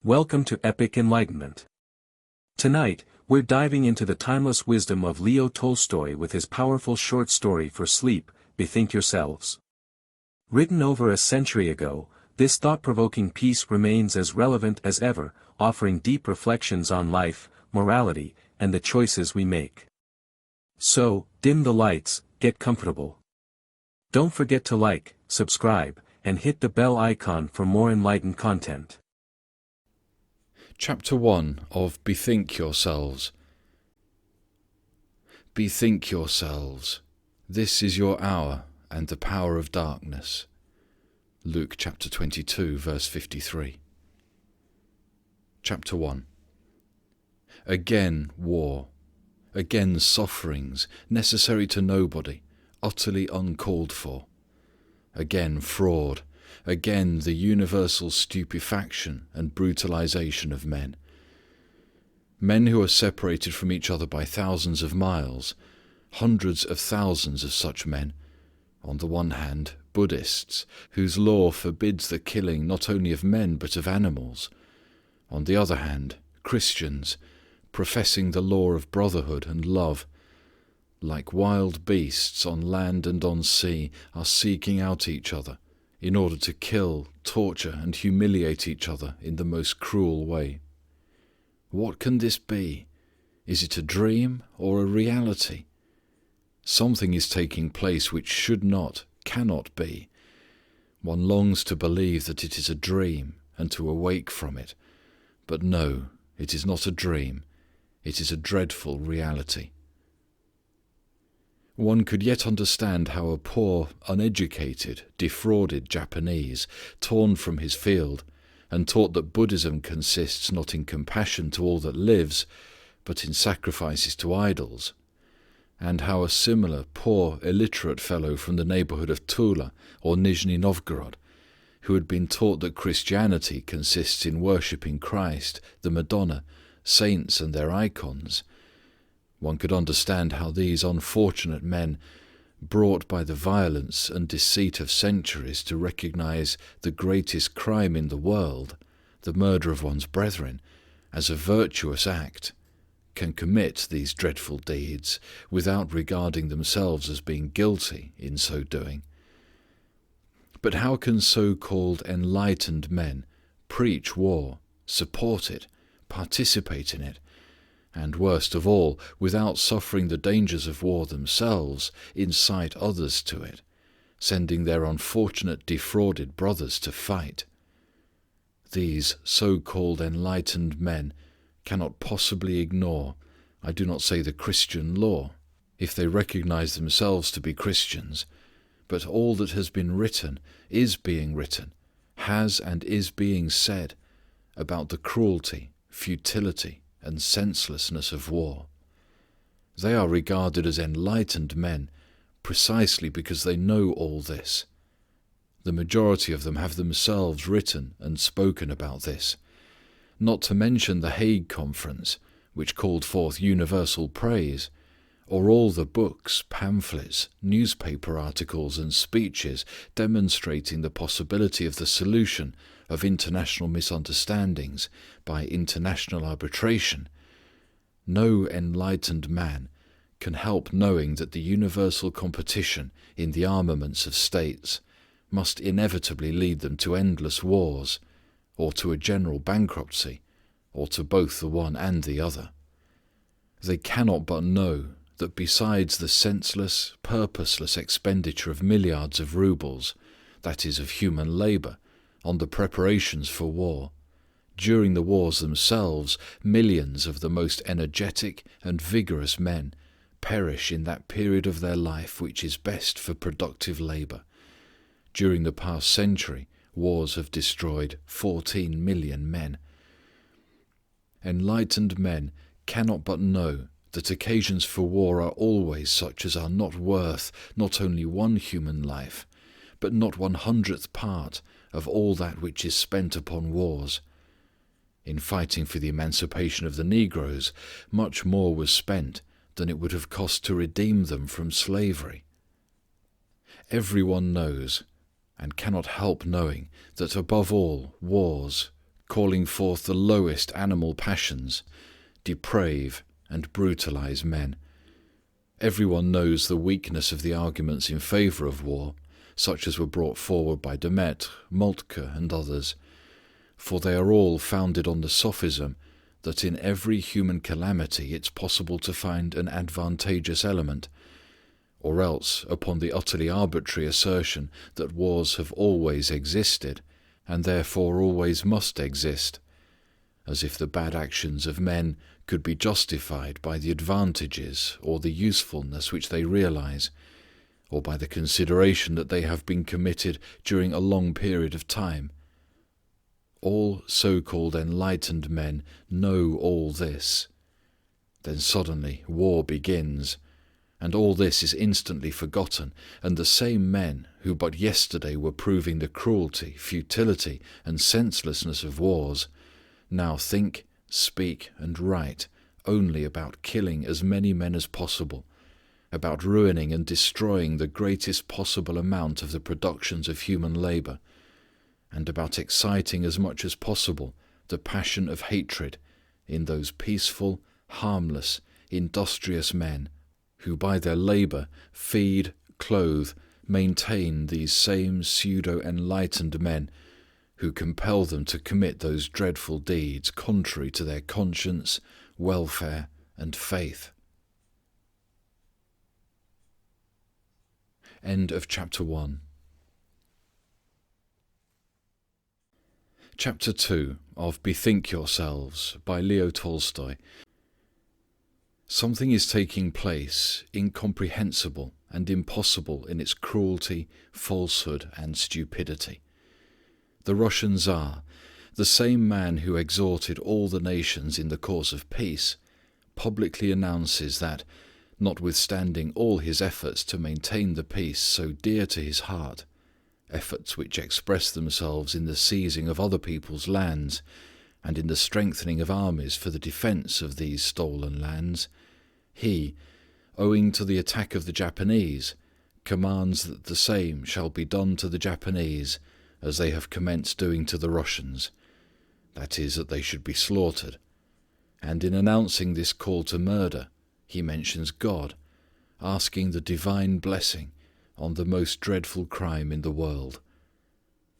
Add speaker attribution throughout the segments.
Speaker 1: Welcome to Epic Enlightenment. Tonight, we're diving into the timeless wisdom of Leo Tolstoy with his powerful short story for sleep, Bethink Yourselves. Written over a century ago, this thought-provoking piece remains as relevant as ever, offering deep reflections on life, morality, and the choices we make. So, dim the lights, get comfortable. Don't forget to like, subscribe, and hit the bell icon for more enlightened content.
Speaker 2: Chapter 1 of Bethink Yourselves. Bethink yourselves. This is your hour and the power of darkness. Luke chapter 22, verse 53. Chapter 1. Again war. Again sufferings, necessary to nobody, utterly uncalled for. Again fraud. Again the universal stupefaction and brutalization of men. Men who are separated from each other by thousands of miles, hundreds of thousands of such men. On the one hand, Buddhists, whose law forbids the killing not only of men but of animals. On the other hand, Christians, professing the law of brotherhood and love. Like wild beasts on land and on sea, are seeking out each other, in order to kill, torture, and humiliate each other in the most cruel way. What can this be? Is it a dream or a reality? Something is taking place which should not, cannot be. One longs to believe that it is a dream and to awake from it. But no, it is not a dream. It is a dreadful reality. One could yet understand how a poor, uneducated, defrauded Japanese, torn from his field, and taught that Buddhism consists not in compassion to all that lives, but in sacrifices to idols, and how a similar poor, illiterate fellow from the neighborhood of Tula or Nizhny Novgorod, who had been taught that Christianity consists in worshipping Christ, the Madonna, saints and their icons. One could understand how these unfortunate men, brought by the violence and deceit of centuries to recognize the greatest crime in the world, the murder of one's brethren, as a virtuous act, can commit these dreadful deeds without regarding themselves as being guilty in so doing. But how can so-called enlightened men preach war, support it, participate in it, and worst of all, without suffering the dangers of war themselves, incite others to it, sending their unfortunate defrauded brothers to fight? These so-called enlightened men cannot possibly ignore, I do not say the Christian law, if they recognize themselves to be Christians, but all that has been written, is being written, has and is being said about the cruelty, futility, and senselessness of war. They are regarded as enlightened men precisely because they know all this. The majority of them have themselves written and spoken about this, not to mention the Hague Conference, which called forth universal praise, or all the books, pamphlets, newspaper articles and speeches demonstrating the possibility of the solution of international misunderstandings by international arbitration. No enlightened man can help knowing that the universal competition in the armaments of states must inevitably lead them to endless wars, or to a general bankruptcy, or to both the one and the other. They cannot but know that besides the senseless, purposeless expenditure of milliards of rubles, that is of human labor, on the preparations for war, during the wars themselves, millions of the most energetic and vigorous men perish in that period of their life which is best for productive labor. During the past century, wars have destroyed 14 million men. Enlightened men cannot but know that occasions for war are always such as are not worth not only one human life, but not 1/100th part of all that which is spent upon wars. In fighting for the emancipation of the Negroes, much more was spent than it would have cost to redeem them from slavery. Everyone knows, and cannot help knowing, that above all wars, calling forth the lowest animal passions, deprave and brutalize men. Everyone knows the weakness of the arguments in favor of war, such as were brought forward by Demetre, Moltke, and others, for they are all founded on the sophism that in every human calamity it's possible to find an advantageous element, or else upon the utterly arbitrary assertion that wars have always existed, and therefore always must exist, as if the bad actions of men could be justified by the advantages or the usefulness which they realize, or by the consideration that they have been committed during a long period of time. All so-called enlightened men know all this. Then suddenly war begins, and all this is instantly forgotten, and the same men who but yesterday were proving the cruelty, futility, and senselessness of wars, now think, speak, and write only about killing as many men as possible, about ruining and destroying the greatest possible amount of the productions of human labor, and about exciting as much as possible the passion of hatred in those peaceful, harmless, industrious men who by their labor feed, clothe, maintain these same pseudo-enlightened men who compel them to commit those dreadful deeds contrary to their conscience, welfare, and faith. End of chapter 1. Chapter 2 of Bethink Yourselves by Leo Tolstoy. Something is taking place incomprehensible and impossible in its cruelty, falsehood, and stupidity. The Russian Tsar, the same man who exhorted all the nations in the cause of peace, publicly announces that, notwithstanding all his efforts to maintain the peace so dear to his heart, efforts which express themselves in the seizing of other people's lands and in the strengthening of armies for the defense of these stolen lands, he, owing to the attack of the Japanese, commands that the same shall be done to the Japanese as they have commenced doing to the Russians, that is, that they should be slaughtered. And in announcing this call to murder, he mentions God, asking the divine blessing on the most dreadful crime in the world.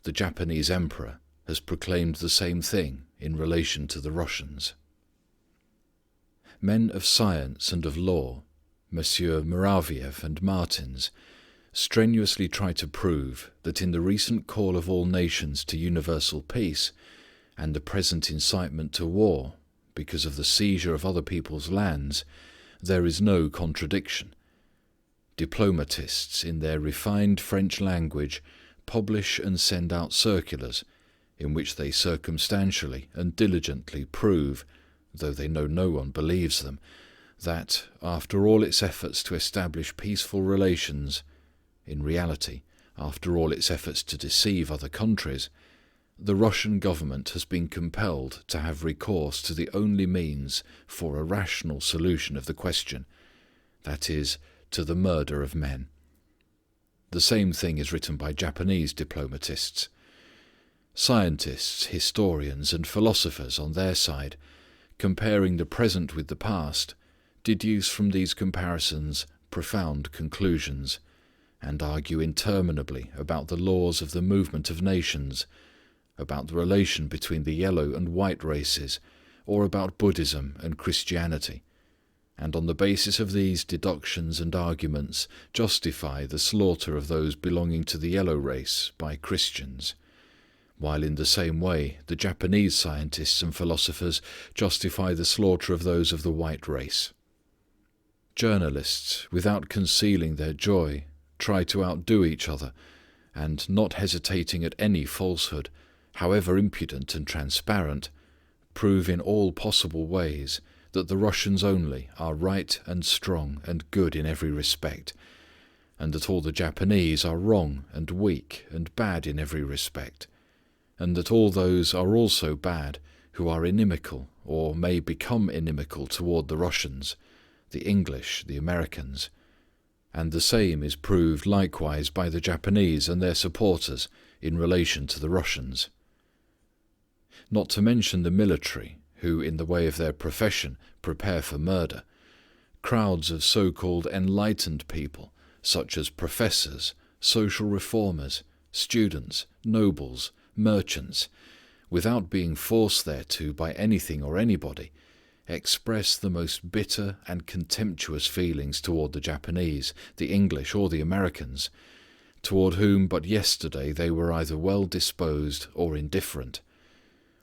Speaker 2: The Japanese emperor has proclaimed the same thing in relation to the Russians. Men of science and of law, Messieurs Muraviev and Martins, strenuously try to prove that in the recent call of all nations to universal peace, and the present incitement to war because of the seizure of other people's lands, there is no contradiction. Diplomatists, in their refined French language, publish and send out circulars in which they circumstantially and diligently prove, though they know no one believes them, that, after all its efforts to establish peaceful relations, in reality, after all its efforts to deceive other countries, the Russian government has been compelled to have recourse to the only means for a rational solution of the question, that is, to the murder of men. The same thing is written by Japanese diplomatists. Scientists, historians, and philosophers on their side, comparing the present with the past, deduce from these comparisons profound conclusions, and argue interminably about the laws of the movement of nations, about the relation between the yellow and white races, or about Buddhism and Christianity, and on the basis of these deductions and arguments justify the slaughter of those belonging to the yellow race by Christians, while in the same way the Japanese scientists and philosophers justify the slaughter of those of the white race. Journalists, without concealing their joy, try to outdo each other, and not hesitating at any falsehood, however impudent and transparent, prove in all possible ways that the Russians only are right and strong and good in every respect, and that all the Japanese are wrong and weak and bad in every respect, and that all those are also bad who are inimical or may become inimical toward the Russians, the English, the Americans, and the same is proved likewise by the Japanese and their supporters in relation to the Russians. Not to mention the military, who in the way of their profession prepare for murder. Crowds of so-called enlightened people, such as professors, social reformers, students, nobles, merchants, without being forced thereto by anything or anybody, express the most bitter and contemptuous feelings toward the Japanese, the English, or the Americans, toward whom but yesterday they were either well disposed or indifferent,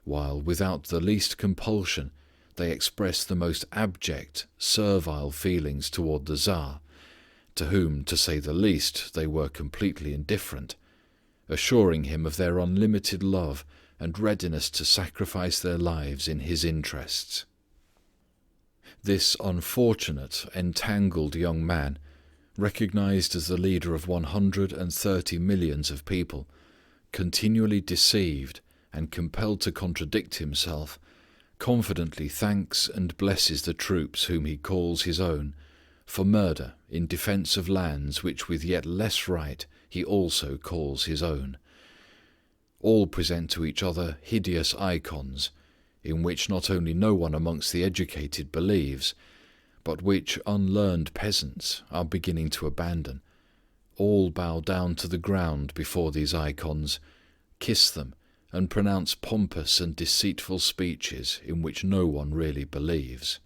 Speaker 2: while without the least compulsion they express the most abject, servile feelings toward the Tsar, to whom, to say the least, they were completely indifferent, assuring him of their unlimited love and readiness to sacrifice their lives in his interests. This unfortunate, entangled young man, recognized as the leader of 130 millions of people, continually deceived and compelled to contradict himself, confidently thanks and blesses the troops whom he calls his own, for murder in defense of lands which with yet less right he also calls his own. All present to each other hideous icons, in which not only no one amongst the educated believes, but which unlearned peasants are beginning to abandon. All bow down to the ground before these icons, kiss them, and pronounce pompous and deceitful speeches in which no one really believes.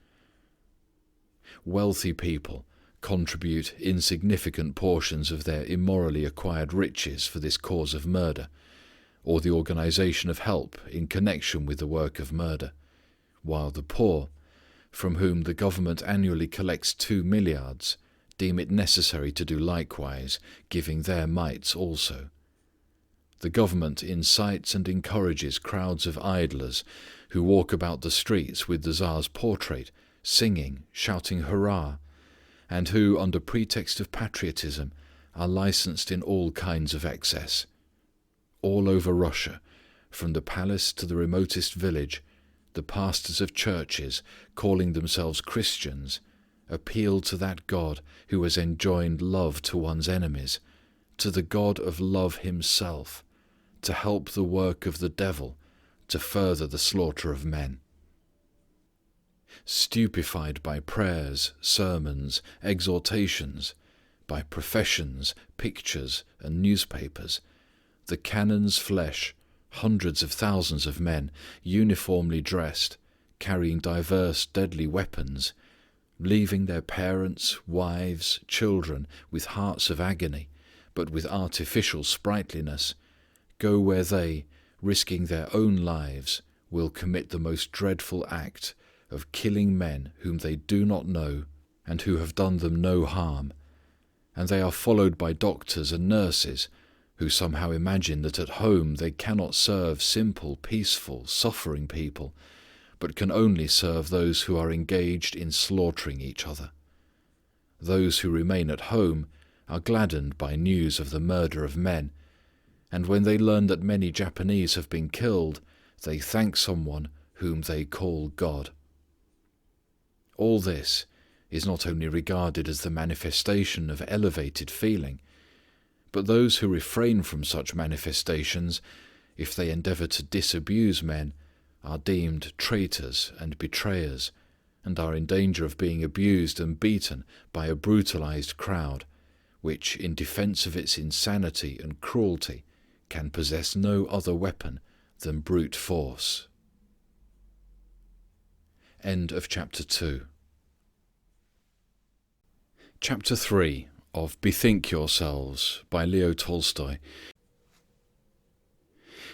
Speaker 2: Wealthy people contribute insignificant portions of their immorally acquired riches for this cause of murder, or the organization of help in connection with the work of murder, while the poor, from whom the government annually collects 2 milliards, deem it necessary to do likewise, giving their mites also. The government incites and encourages crowds of idlers who walk about the streets with the Tsar's portrait, singing, shouting hurrah, and who, under pretext of patriotism, are licensed in all kinds of excess. All over Russia, from the palace to the remotest village, the pastors of churches, calling themselves Christians, appeal to that God who has enjoined love to one's enemies, to the God of love himself, to help the work of the devil, to further the slaughter of men. Stupefied by prayers, sermons, exhortations, by professions, pictures, and newspapers, the cannon's flesh, hundreds of thousands of men, uniformly dressed, carrying diverse deadly weapons, leaving their parents, wives, children with hearts of agony, but with artificial sprightliness, go where they, risking their own lives, will commit the most dreadful act of killing men whom they do not know and who have done them no harm, and they are followed by doctors and nurses who somehow imagine that at home they cannot serve simple, peaceful, suffering people, but can only serve those who are engaged in slaughtering each other. Those who remain at home are gladdened by news of the murder of men, and when they learn that many Japanese have been killed, they thank someone whom they call God. All this is not only regarded as the manifestation of elevated feeling, but those who refrain from such manifestations, if they endeavor to disabuse men, are deemed traitors and betrayers, and are in danger of being abused and beaten by a brutalized crowd, which, in defense of its insanity and cruelty, can possess no other weapon than brute force. End of chapter 2. Chapter 3 of Bethink Yourselves by Leo Tolstoy.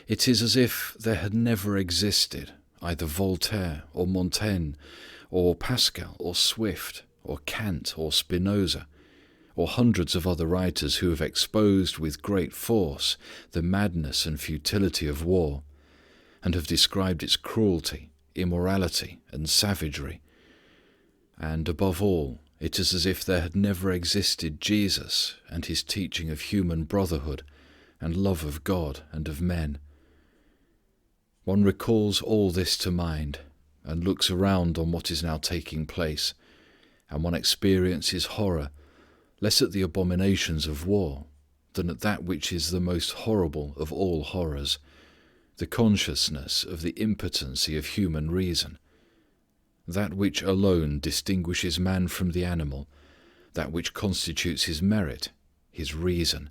Speaker 2: It is as if there had never existed either Voltaire or Montaigne or Pascal or Swift or Kant or Spinoza or hundreds of other writers who have exposed with great force the madness and futility of war, and have described its cruelty, immorality, and savagery. And above all, it is as if there had never existed Jesus and his teaching of human brotherhood and love of God and of men. One recalls all this to mind and looks around on what is now taking place, and one experiences horror less at the abominations of war than at that which is the most horrible of all horrors, the consciousness of the impotency of human reason. That which alone distinguishes man from the animal, that which constitutes his merit, his reason,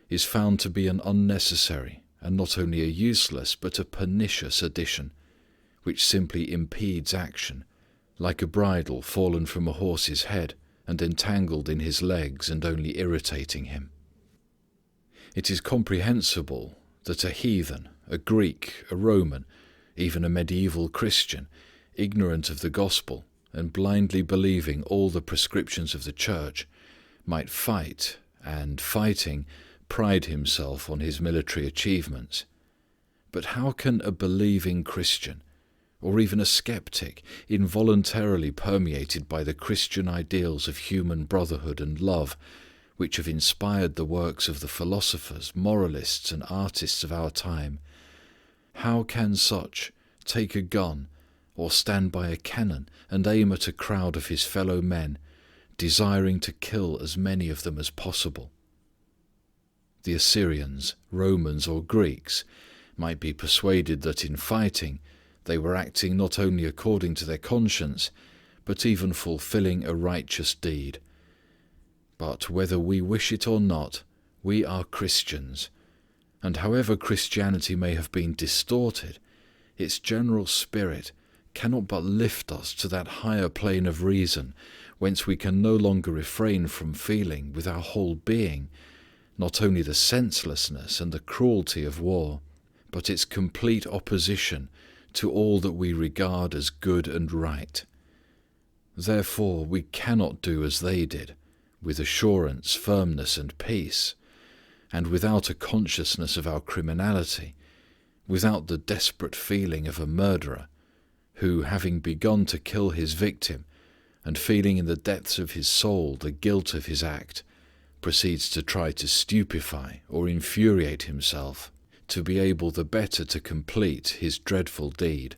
Speaker 2: is found to be an unnecessary and not only a useless but a pernicious addition, which simply impedes action, like a bridle fallen from a horse's head and entangled in his legs and only irritating him. It is comprehensible that a heathen, a Greek, a Roman, even a medieval Christian, ignorant of the gospel and blindly believing all the prescriptions of the church, might fight, and fighting, pride himself on his military achievements. But how can a believing Christian, or even a skeptic, involuntarily permeated by the Christian ideals of human brotherhood and love, which have inspired the works of the philosophers, moralists, and artists of our time, how can such take a gun or stand by a cannon and aim at a crowd of his fellow men, desiring to kill as many of them as possible? The Assyrians, Romans, or Greeks might be persuaded that in fighting they were acting not only according to their conscience, but even fulfilling a righteous deed. But whether we wish it or not, we are Christians, and however Christianity may have been distorted, its general spirit cannot but lift us to that higher plane of reason whence we can no longer refrain from feeling with our whole being not only the senselessness and the cruelty of war, but its complete opposition to all that we regard as good and right. Therefore we cannot do as they did, with assurance, firmness, and peace, and without a consciousness of our criminality, without the desperate feeling of a murderer, who, having begun to kill his victim, and feeling in the depths of his soul the guilt of his act, proceeds to try to stupefy or infuriate himself, to be able the better to complete his dreadful deed.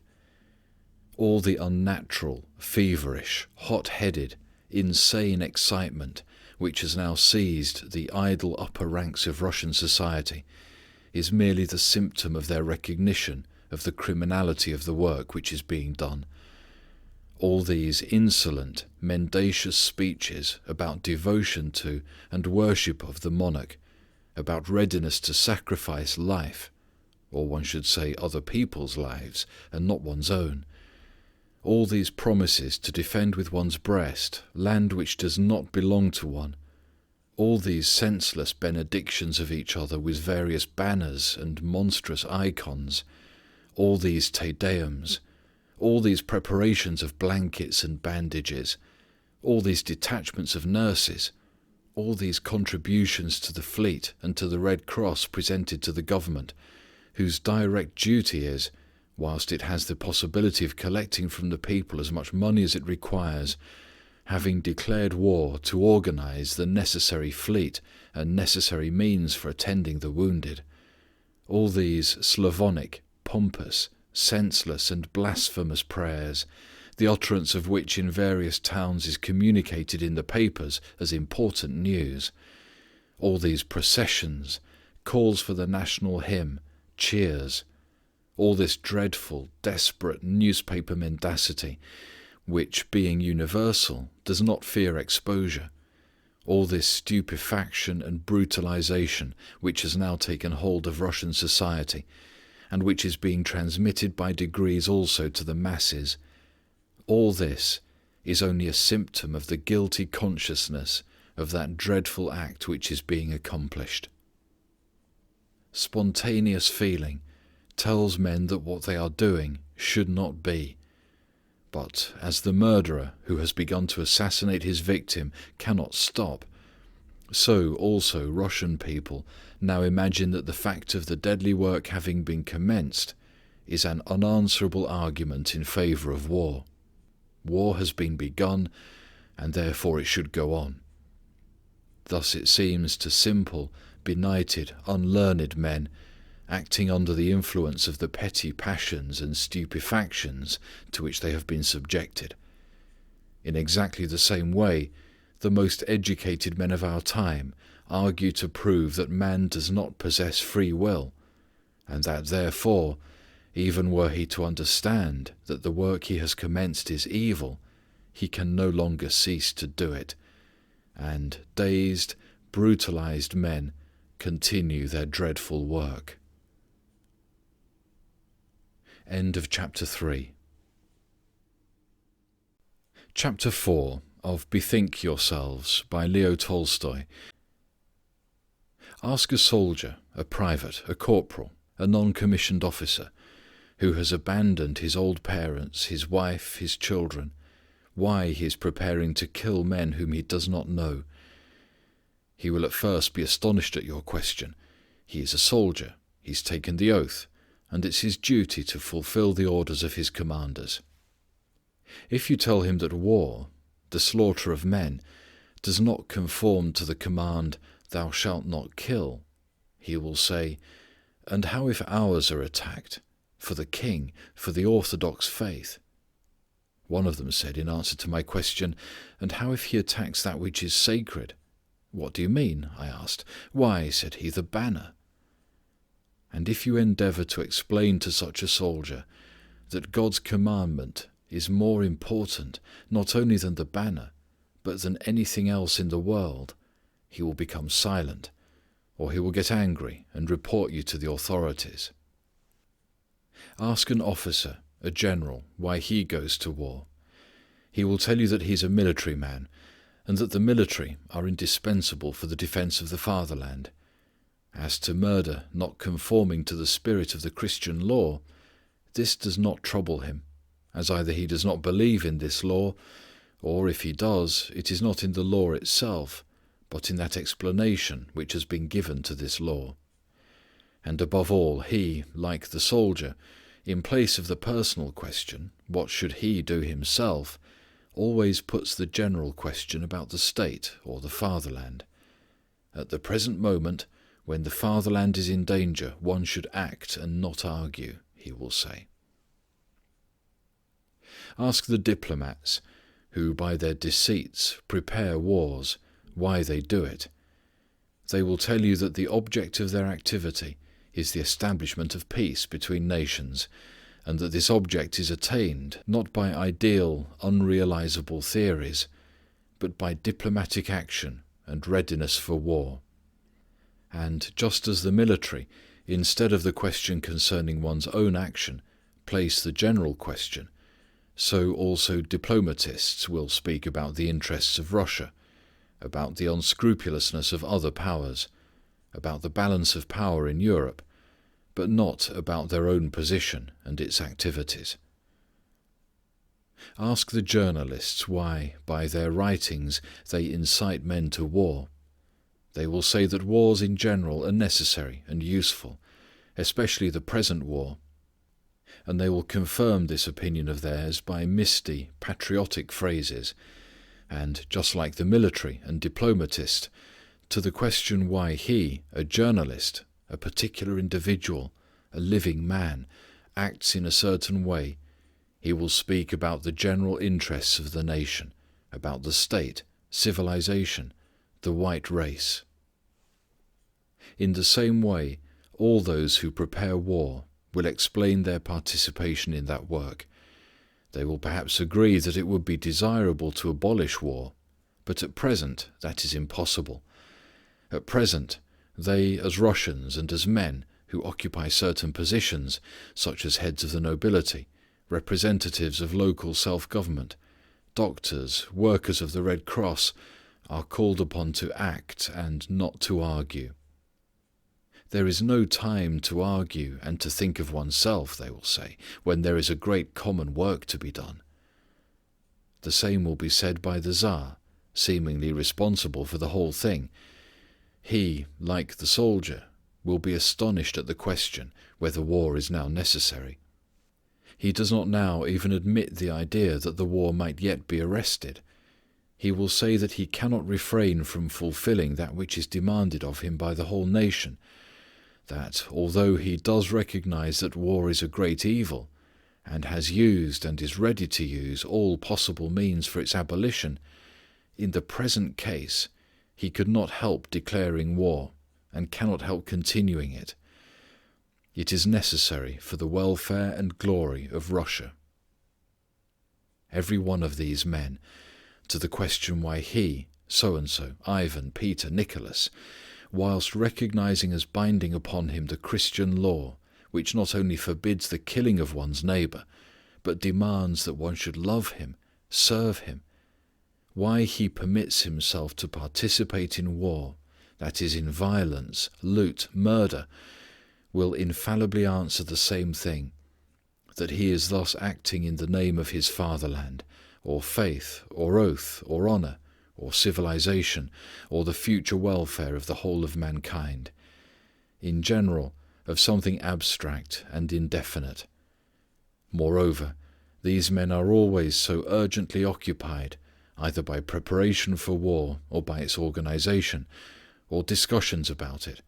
Speaker 2: All the unnatural, feverish, hot-headed, insane excitement which has now seized the idle upper ranks of Russian society is merely the symptom of their recognition of the criminality of the work which is being done. All these insolent, mendacious speeches about devotion to and worship of the monarch, about readiness to sacrifice life, or one should say other people's lives and not one's own, all these promises to defend with one's breast land which does not belong to one, all these senseless benedictions of each other with various banners and monstrous icons, all these Te Deums, all these preparations of blankets and bandages, all these detachments of nurses, all these contributions to the fleet and to the Red Cross presented to the government, whose direct duty is, whilst it has the possibility of collecting from the people as much money as it requires, having declared war, to organize the necessary fleet and necessary means for attending the wounded, all these Slavonic, pompous, senseless and blasphemous prayers, the utterance of which in various towns is communicated in the papers as important news, all these processions, calls for the national hymn, cheers, all this dreadful, desperate newspaper mendacity, which, being universal, does not fear exposure, all this stupefaction and brutalization which has now taken hold of Russian society, and which is being transmitted by degrees also to the masses, all this is only a symptom of the guilty consciousness of that dreadful act which is being accomplished. Spontaneous feeling tells men that what they are doing should not be. But as the murderer who has begun to assassinate his victim cannot stop, so also Russian people now imagine that the fact of the deadly work having been commenced is an unanswerable argument in favor of war. War has been begun, and therefore it should go on. Thus it seems to simple, benighted, unlearned men, acting under the influence of the petty passions and stupefactions to which they have been subjected. In exactly the same way, the most educated men of our time argue to prove that man does not possess free will, and that therefore, even were he to understand that the work he has commenced is evil, he can no longer cease to do it, and dazed, brutalized men continue their dreadful work. End of chapter 3. Chapter 4 of Bethink Yourselves by Leo Tolstoy. Ask a soldier, a private, a corporal, a non-commissioned officer, who has abandoned his old parents, his wife, his children, why he is preparing to kill men whom he does not know. He will at first be astonished at your question. He is a soldier, he's taken the oath, and it's his duty to fulfill the orders of his commanders. If you tell him that war, the slaughter of men, does not conform to the command, "Thou shalt not kill," he will say, "And how if ours are attacked? For the king, for the orthodox faith?" One of them said in answer to my question, "And how if he attacks that which is sacred?" "What do you mean?" I asked. "Why," said he, "the banner." And if you endeavor to explain to such a soldier that God's commandment is more important not only than the banner, but than anything else in the world, he will become silent, or he will get angry and report you to the authorities. Ask an officer, a general, why he goes to war. He will tell you that he is a military man, and that the military are indispensable for the defense of the fatherland. As to murder not conforming to the spirit of the Christian law, this does not trouble him, as either he does not believe in this law, or if he does, it is not in the law itself, but in that explanation which has been given to this law. And above all, he, like the soldier, in place of the personal question, what should he do himself, always puts the general question about the state or the fatherland. At the present moment, when the fatherland is in danger, one should act and not argue, he will say. Ask the diplomats, who by their deceits prepare wars, why they do it. They will tell you that the object of their activity is the establishment of peace between nations, and that this object is attained not by ideal, unrealizable theories, but by diplomatic action and readiness for war. And just as the military, instead of the question concerning one's own action, place the general question, so also diplomatists will speak about the interests of Russia, about the unscrupulousness of other powers, about the balance of power in Europe, but not about their own position and its activities. Ask the journalists why, by their writings, they incite men to war. They will say that wars in general are necessary and useful, especially the present war. And they will confirm this opinion of theirs by misty, patriotic phrases, and, just like the military and diplomatist, to the question why he, a journalist, a particular individual, a living man, acts in a certain way, he will speak about the general interests of the nation, about the state, civilization, the white race. In the same way, all those who prepare war will explain their participation in that work. They will perhaps agree that it would be desirable to abolish war, but at present that is impossible. At present, they as Russians and as men who occupy certain positions, such as heads of the nobility, representatives of local self-government, doctors, workers of the Red Cross, are called upon to act and not to argue. There is no time to argue and to think of oneself, they will say, when there is a great common work to be done. The same will be said by the Tsar, seemingly responsible for the whole thing. He, like the soldier, will be astonished at the question whether war is now necessary. He does not now even admit the idea that the war might yet be arrested. He will say that he cannot refrain from fulfilling that which is demanded of him by the whole nation, that although he does recognize that war is a great evil, and has used and is ready to use all possible means for its abolition, in the present case he could not help declaring war, and cannot help continuing it. It is necessary for the welfare and glory of Russia. Every one of these men, to the question why he, so-and-so, Ivan, Peter, Nicholas, whilst recognizing as binding upon him the Christian law, which not only forbids the killing of one's neighbour, but demands that one should love him, serve him, why he permits himself to participate in war, that is, in violence, loot, murder, will infallibly answer the same thing, that he is thus acting in the name of his fatherland, or faith, or oath, or honour, or civilization, or the future welfare of the whole of mankind, in general, of something abstract and indefinite. Moreover, these men are always so urgently occupied, either by preparation for war, or by its organization, or discussions about it,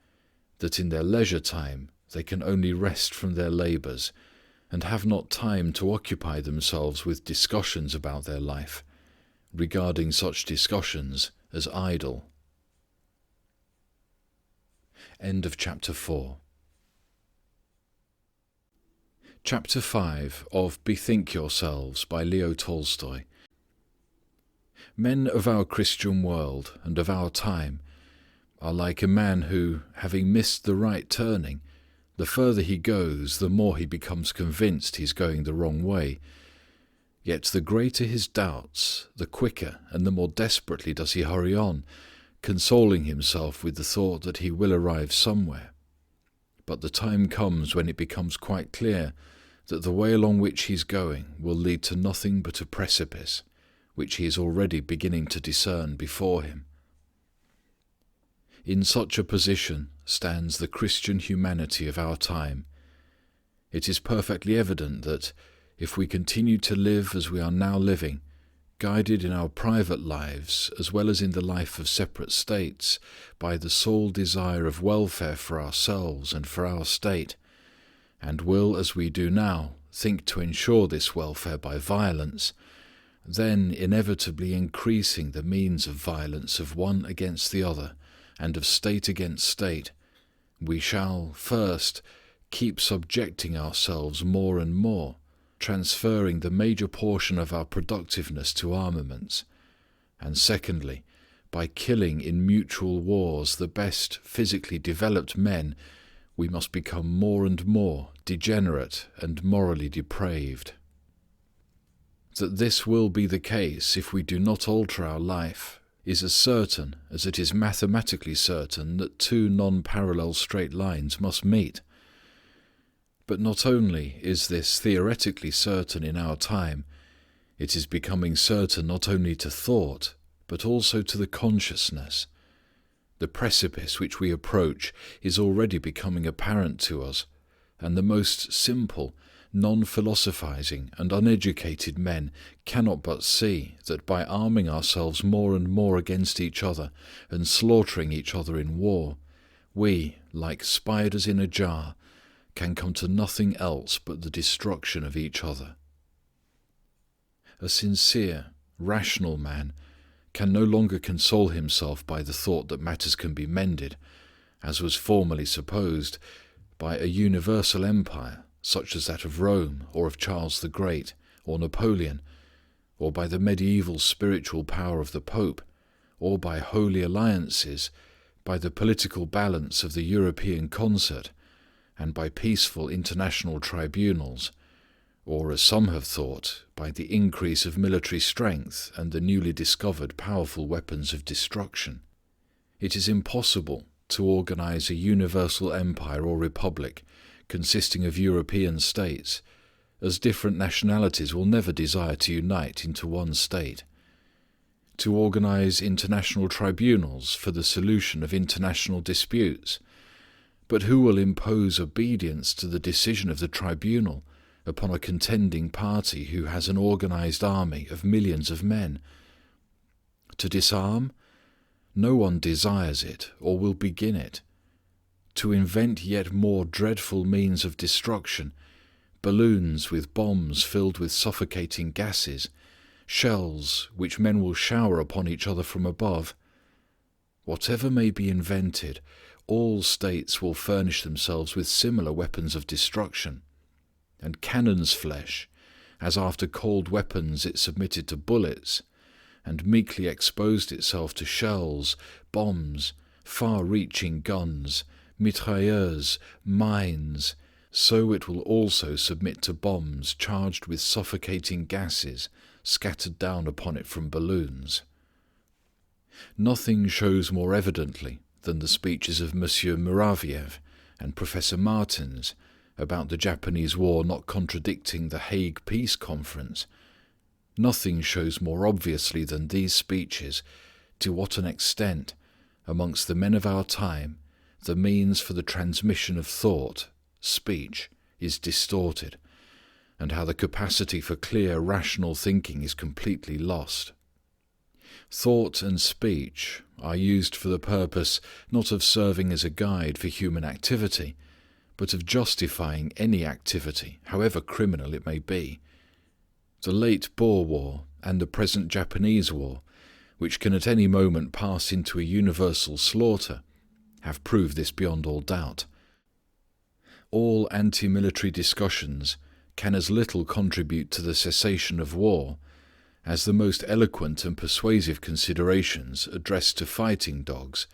Speaker 2: that in their leisure time they can only rest from their labours, and have not time to occupy themselves with discussions about their life, regarding such discussions as idle. End of chapter 4. Chapter 5 of Bethink Yourselves by Leo Tolstoy. Men of our Christian world and of our time are like a man who, having missed the right turning, the further he goes, the more he becomes convinced he is going the wrong way. Yet the greater his doubts, the quicker and the more desperately does he hurry on, consoling himself with the thought that he will arrive somewhere. But the time comes when it becomes quite clear that the way along which he is going will lead to nothing but a precipice, which he is already beginning to discern before him. In such a position stands the Christian humanity of our time. It is perfectly evident that, if we continue to live as we are now living, guided in our private lives as well as in the life of separate states by the sole desire of welfare for ourselves and for our state, and will, as we do now, think to ensure this welfare by violence, then inevitably increasing the means of violence of one against the other, and of state against state, we shall, first, keep subjecting ourselves more and more, transferring the major portion of our productiveness to armaments, and secondly, by killing in mutual wars the best physically developed men, we must become more and more degenerate and morally depraved. That this will be the case if we do not alter our life is as certain as it is mathematically certain that two non-parallel straight lines must meet. But not only is this theoretically certain in our time, it is becoming certain not only to thought, but also to the consciousness. The precipice which we approach is already becoming apparent to us, and the most simple, non-philosophizing and uneducated men cannot but see that by arming ourselves more and more against each other and slaughtering each other in war, we, like spiders in a jar, can come to nothing else but the destruction of each other. A sincere, rational man can no longer console himself by the thought that matters can be mended, as was formerly supposed, by a universal empire such as that of Rome or of Charles the Great or Napoleon, or by the medieval spiritual power of the Pope, or by holy alliances, by the political balance of the European concert, and by peaceful international tribunals, or, as some have thought, by the increase of military strength and the newly discovered powerful weapons of destruction. It is impossible to organize a universal empire or republic consisting of European states, as different nationalities will never desire to unite into one state. To organize international tribunals for the solution of international disputes. But who will impose obedience to the decision of the tribunal upon a contending party who has an organized army of millions of men? To disarm? No one desires it or will begin it. To invent yet more dreadful means of destruction, balloons with bombs filled with suffocating gases, shells which men will shower upon each other from above. Whatever may be invented, all states will furnish themselves with similar weapons of destruction, and cannon's flesh, as after cold weapons it submitted to bullets, and meekly exposed itself to shells, bombs, far-reaching guns, mitrailleurs, mines, so it will also submit to bombs charged with suffocating gases scattered down upon it from balloons. Nothing shows more evidently than the speeches of Monsieur Muraviev and Professor Martins about the Japanese war not contradicting the Hague Peace Conference. Nothing shows more obviously than these speeches to what an extent, amongst the men of our time, the means for the transmission of thought, speech, is distorted, and how the capacity for clear, rational thinking is completely lost. Thought and speech are used for the purpose not of serving as a guide for human activity, but of justifying any activity, however criminal it may be. The late Boer War and the present Japanese war, which can at any moment pass into a universal slaughter, have proved this beyond all doubt. All anti-military discussions can as little contribute to the cessation of war as the most eloquent and persuasive considerations addressed to fighting dogs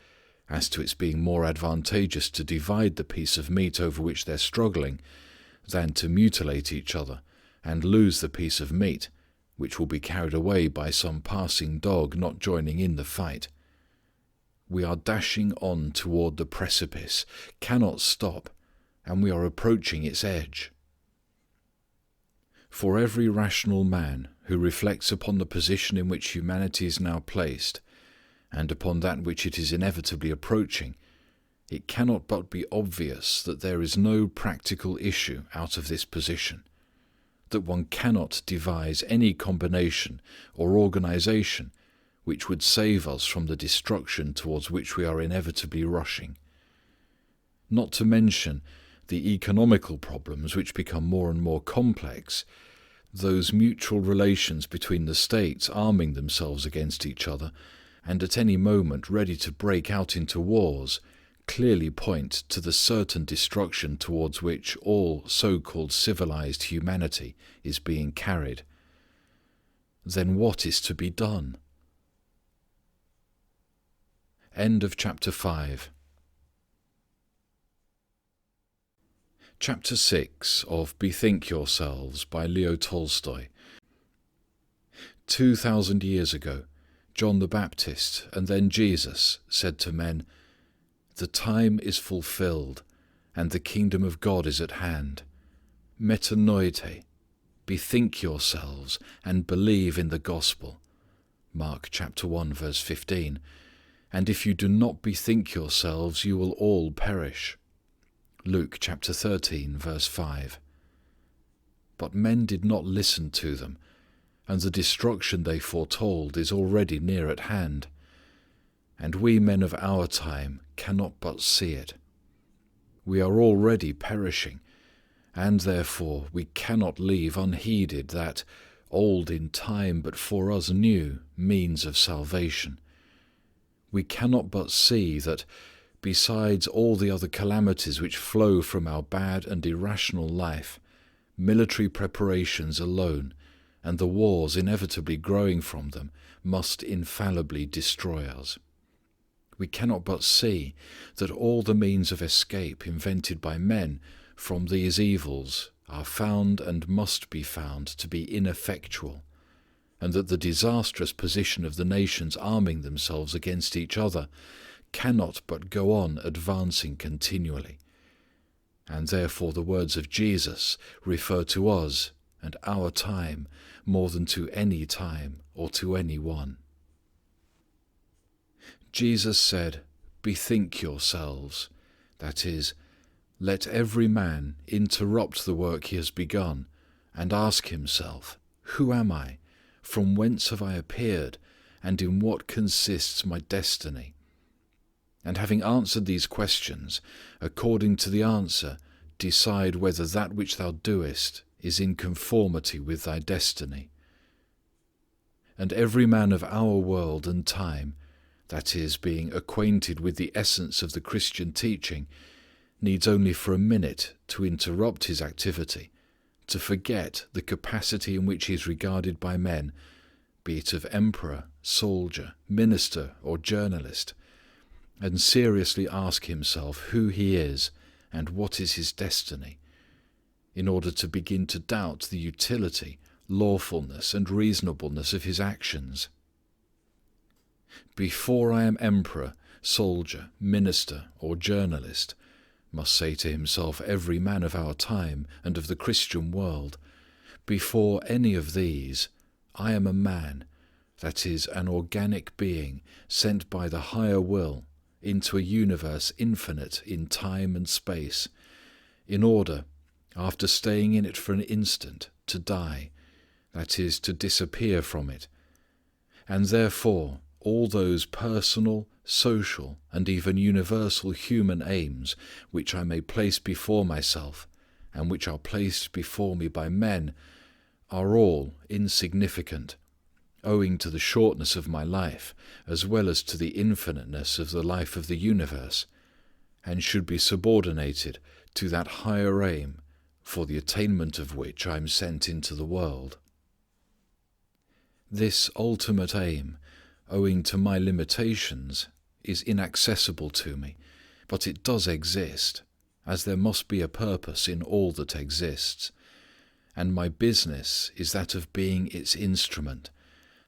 Speaker 2: as to its being more advantageous to divide the piece of meat over which they are struggling than to mutilate each other and lose the piece of meat, which will be carried away by some passing dog not joining in the fight. We are dashing on toward the precipice, cannot stop, and we are approaching its edge. For every rational man who reflects upon the position in which humanity is now placed, and upon that which it is inevitably approaching, it cannot but be obvious that there is no practical issue out of this position, that one cannot devise any combination or organization which would save us from the destruction towards which we are inevitably rushing. Not to mention the economical problems which become more and more complex, those mutual relations between the states arming themselves against each other and at any moment ready to break out into wars, clearly point to the certain destruction towards which all so-called civilized humanity is being carried. Then what is to be done? End of chapter 5. Chapter 6 of Bethink Yourselves by Leo Tolstoy. 2,000 years ago, John the Baptist and then Jesus said to men, "The time is fulfilled, and the kingdom of God is at hand. Metanoite, bethink yourselves, and believe in the gospel." Mark chapter 1 verse 15. "And if you do not bethink yourselves, you will all perish." Luke chapter 13 verse 5. But men did not listen to them, and the destruction they foretold is already near at hand. And we men of our time cannot but see it. We are already perishing, and therefore we cannot leave unheeded that, old in time but for us new, means of salvation. We cannot but see that, besides all the other calamities which flow from our bad and irrational life, military preparations alone, and the wars inevitably growing from them, must infallibly destroy us. We cannot but see that all the means of escape invented by men from these evils are found and must be found to be ineffectual, and that the disastrous position of the nations arming themselves against each other cannot but go on advancing continually. And therefore the words of Jesus refer to us and our time more than to any time or to any one. Jesus said, "Bethink yourselves," that is, let every man interrupt the work he has begun and ask himself, "Who am I? From whence have I appeared? And in what consists my destiny?" And having answered these questions, according to the answer, decide whether that which thou doest is in conformity with thy destiny. And every man of our world and time, that is, being acquainted with the essence of the Christian teaching, needs only for a minute to interrupt his activity, to forget the capacity in which he is regarded by men, be it of emperor, soldier, minister, or journalist, and seriously ask himself who he is and what is his destiny, in order to begin to doubt the utility, lawfulness, and reasonableness of his actions. Before I am emperor, soldier, minister, or journalist, must say to himself every man of our time and of the Christian world, before any of these, I am a man, that is, an organic being sent by the higher will into a universe infinite in time and space, in order, after staying in it for an instant, to die, that is, to disappear from it. And therefore all those personal, social, and even universal human aims which I may place before myself, and which are placed before me by men, are all insignificant, owing to the shortness of my life, as well as to the infiniteness of the life of the universe, and should be subordinated to that higher aim, for the attainment of which I am sent into the world. This ultimate aim, owing to my limitations, is inaccessible to me, but it does exist, as there must be a purpose in all that exists, and my business is that of being its instrument,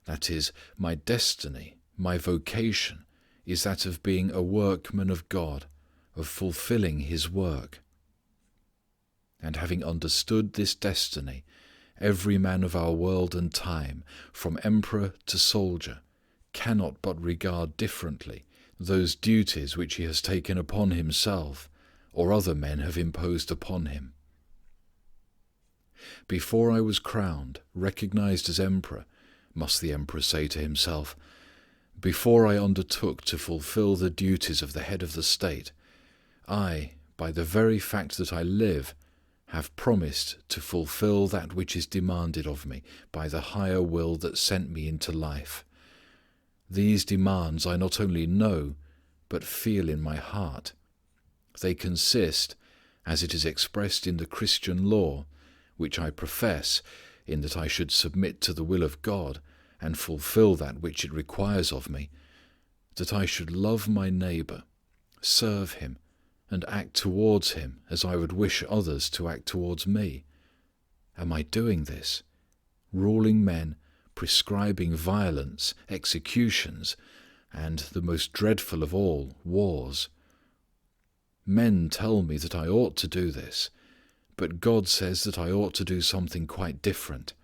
Speaker 2: that is, my destiny, my vocation, is that of being a workman of God, of fulfilling His work. And having understood this destiny, every man of our world and time, from emperor to soldier, cannot but regard differently those duties which he has taken upon himself, or other men have imposed upon him. Before I was crowned, recognized as emperor, must the emperor say to himself, before I undertook to fulfill the duties of the head of the state, I, by the very fact that I live, have promised to fulfill that which is demanded of me by the higher will that sent me into life. These demands I not only know, but feel in my heart. They consist, as it is expressed in the Christian law, which I profess, in that I should submit to the will of God and fulfill that which it requires of me, that I should love my neighbor, serve him, and act towards him as I would wish others to act towards me. Am I doing this? Ruling men, prescribing violence, executions, and, the most dreadful of all, wars. Men tell me that I ought to do this, but God says that I ought to do something quite different,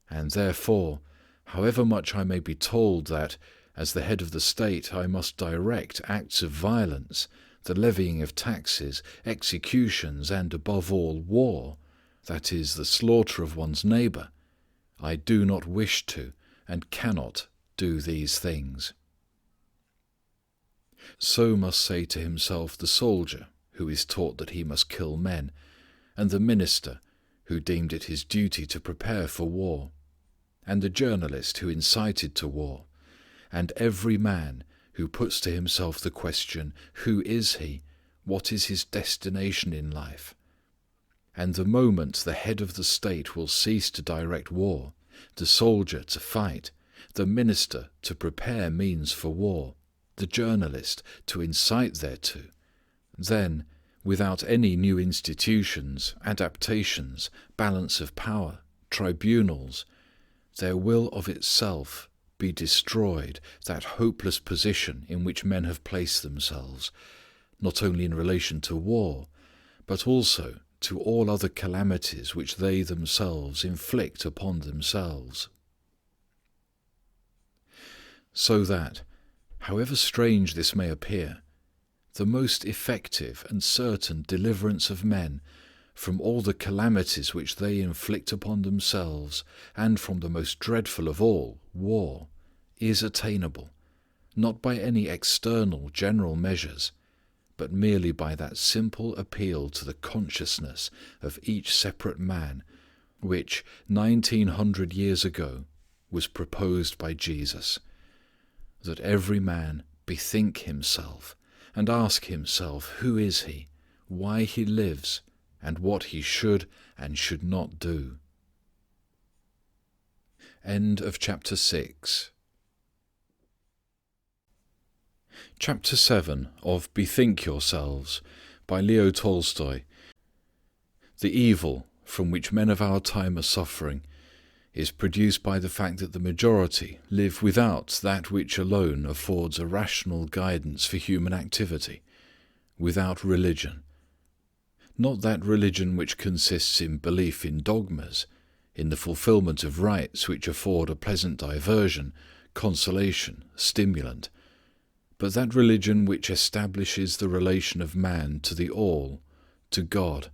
Speaker 2: and therefore, however much I may be told that, as the head of the state, I must direct acts of violence, the levying of taxes, executions, and, above all, war, that is, the slaughter of one's neighbor, I do not wish to and cannot do these things. So must say to himself the soldier, who is taught that he must kill men, and the minister, who deemed it his duty to prepare for war, and the journalist who incited to war, and every man who puts to himself the question, who is he? What is his destination in life? And the moment the head of the state will cease to direct war, the soldier to fight, the minister to prepare means for war, the journalist to incite thereto, then, without any new institutions, adaptations, balance of power, tribunals, there will of itself be destroyed that hopeless position in which men have placed themselves, not only in relation to war, but also to all other calamities which they themselves inflict upon themselves. So that, however strange this may appear, the most effective and certain deliverance of men from all the calamities which they inflict upon themselves, and from the most dreadful of all, war, is attainable, not by any external general measures, but merely by that simple appeal to the consciousness of each separate man, which 1900 years ago was proposed by Jesus. that every man bethink himself, and ask himself who is he, why he lives, and what he should and should not do. End of chapter 6. Chapter 7 of Bethink Yourselves by Leo Tolstoy. The evil from which men of our time are suffering is produced by the fact that the majority live without that which alone affords a rational guidance for human activity, without religion. Not that religion which consists in belief in dogmas, in the fulfillment of rites which afford a pleasant diversion, consolation, stimulant, but that religion which establishes the relation of man to the All, to God,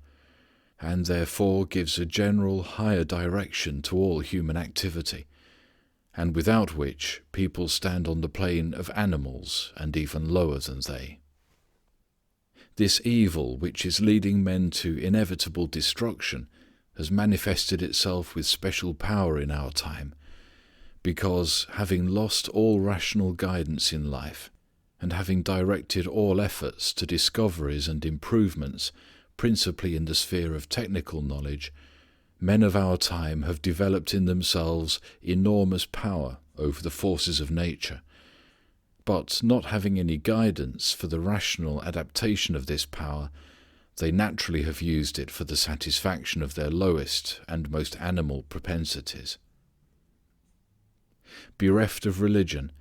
Speaker 2: and therefore gives a general higher direction to all human activity, and without which people stand on the plane of animals and even lower than they. This evil which is leading men to inevitable destruction has manifested itself with special power in our time, because having lost all rational guidance in life, and having directed all efforts to discoveries and improvements principally in the sphere of technical knowledge, men of our time have developed in themselves enormous power over the forces of nature, but not having any guidance for the rational adaptation of this power, they naturally have used it for the satisfaction of their lowest and most animal propensities. Bereft of religion,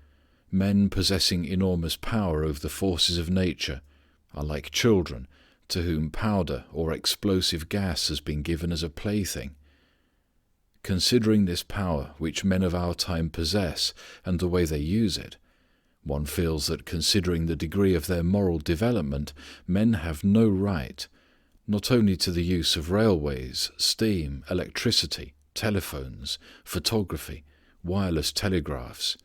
Speaker 2: men possessing enormous power over the forces of nature are like children to whom powder or explosive gas has been given as a plaything. Considering this power which men of our time possess and the way they use it, one feels that considering the degree of their moral development, men have no right, not only to the use of railways, steam, electricity, telephones, photography, wireless telegraphs,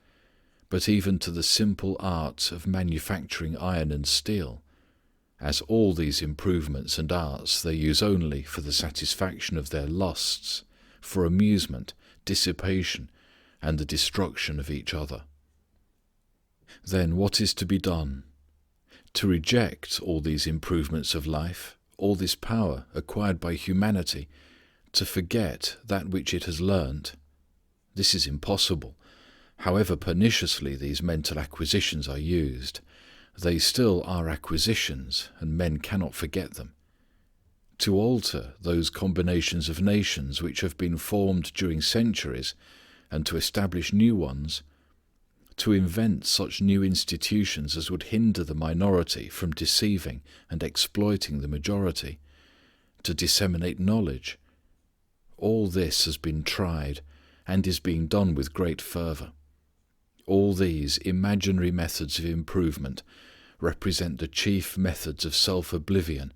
Speaker 2: but even to the simple art of manufacturing iron and steel, as all these improvements and arts they use only for the satisfaction of their lusts, for amusement, dissipation, and the destruction of each other. Then what is to be done? To reject all these improvements of life, all this power acquired by humanity, to forget that which it has learnt? This is impossible. However perniciously these mental acquisitions are used, they still are acquisitions, and men cannot forget them. To alter those combinations of nations which have been formed during centuries, and to establish new ones, to invent such new institutions as would hinder the minority from deceiving and exploiting the majority, to disseminate knowledge, all this has been tried and is being done with great fervour. All these imaginary methods of improvement represent the chief methods of self-oblivion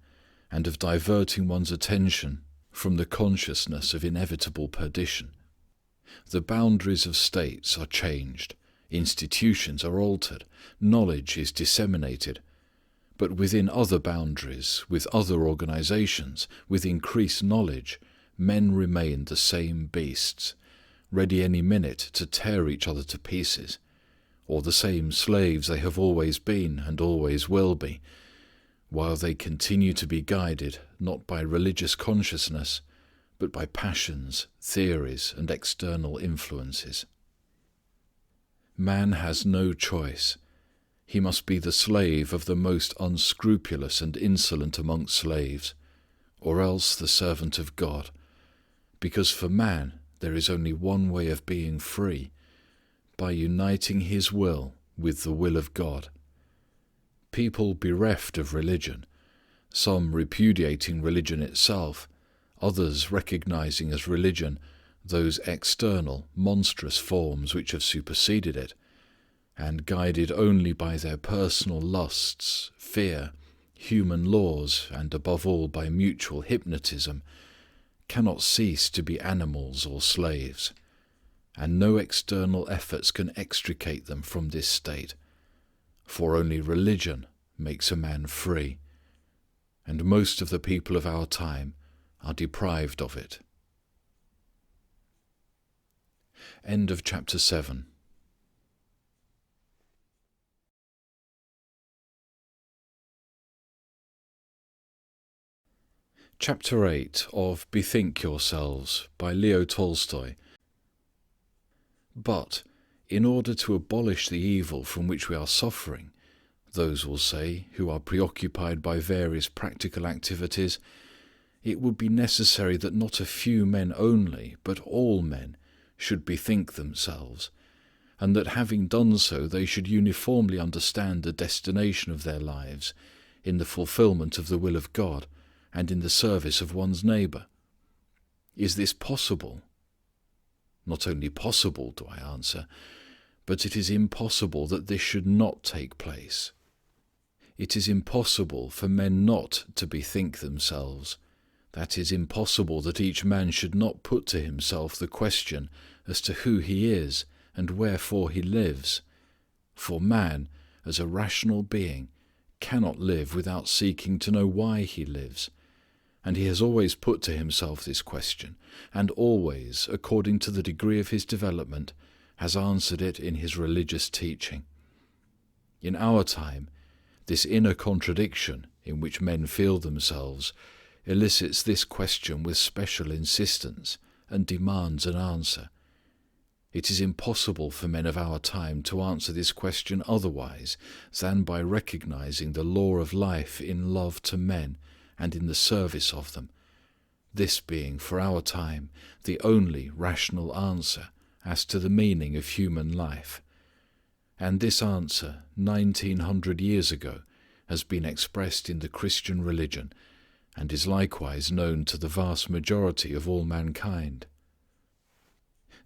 Speaker 2: and of diverting one's attention from the consciousness of inevitable perdition. The boundaries of states are changed, institutions are altered, knowledge is disseminated, but within other boundaries, with other organizations, with increased knowledge, men remain the same beasts, ready any minute to tear each other to pieces, or the same slaves they have always been and always will be, while they continue to be guided not by religious consciousness, but by passions, theories, and external influences. Man has no choice. He must be the slave of the most unscrupulous and insolent amongst slaves, or else the servant of God, because for man there is only one way of being free, by uniting his will with the will of God. People bereft of religion, some repudiating religion itself, others recognizing as religion those external, monstrous forms which have superseded it, and guided only by their personal lusts, fear, human laws, and above all by mutual hypnotism, cannot cease to be animals or slaves, and no external efforts can extricate them from this state, for only religion makes a man free, and most of the people of our time are deprived of it. End of chapter 7. Chapter 8 of Bethink Yourselves by Leo Tolstoy. But, in order to abolish the evil from which we are suffering, those will say who are preoccupied by various practical activities, it would be necessary that not a few men only, but all men, should bethink themselves, and that having done so they should uniformly understand the destination of their lives in the fulfillment of the will of God and in the service of one's neighbour. Is this possible? Not only possible, do I answer, but it is impossible that this should not take place. It is impossible for men not to bethink themselves. That is impossible that each man should not put to himself the question as to who he is and wherefore he lives. For man, as a rational being, cannot live without seeking to know why he lives. And he has always put to himself this question, and always, according to the degree of his development, has answered it in his religious teaching. In our time, this inner contradiction in which men feel themselves elicits this question with special insistence and demands an answer. It is impossible for men of our time to answer this question otherwise than by recognizing the law of life in love to men and in the service of them, this being for our time the only rational answer as to the meaning of human life. And this answer, 1900 years ago, has been expressed in the Christian religion, and is likewise known to the vast majority of all mankind.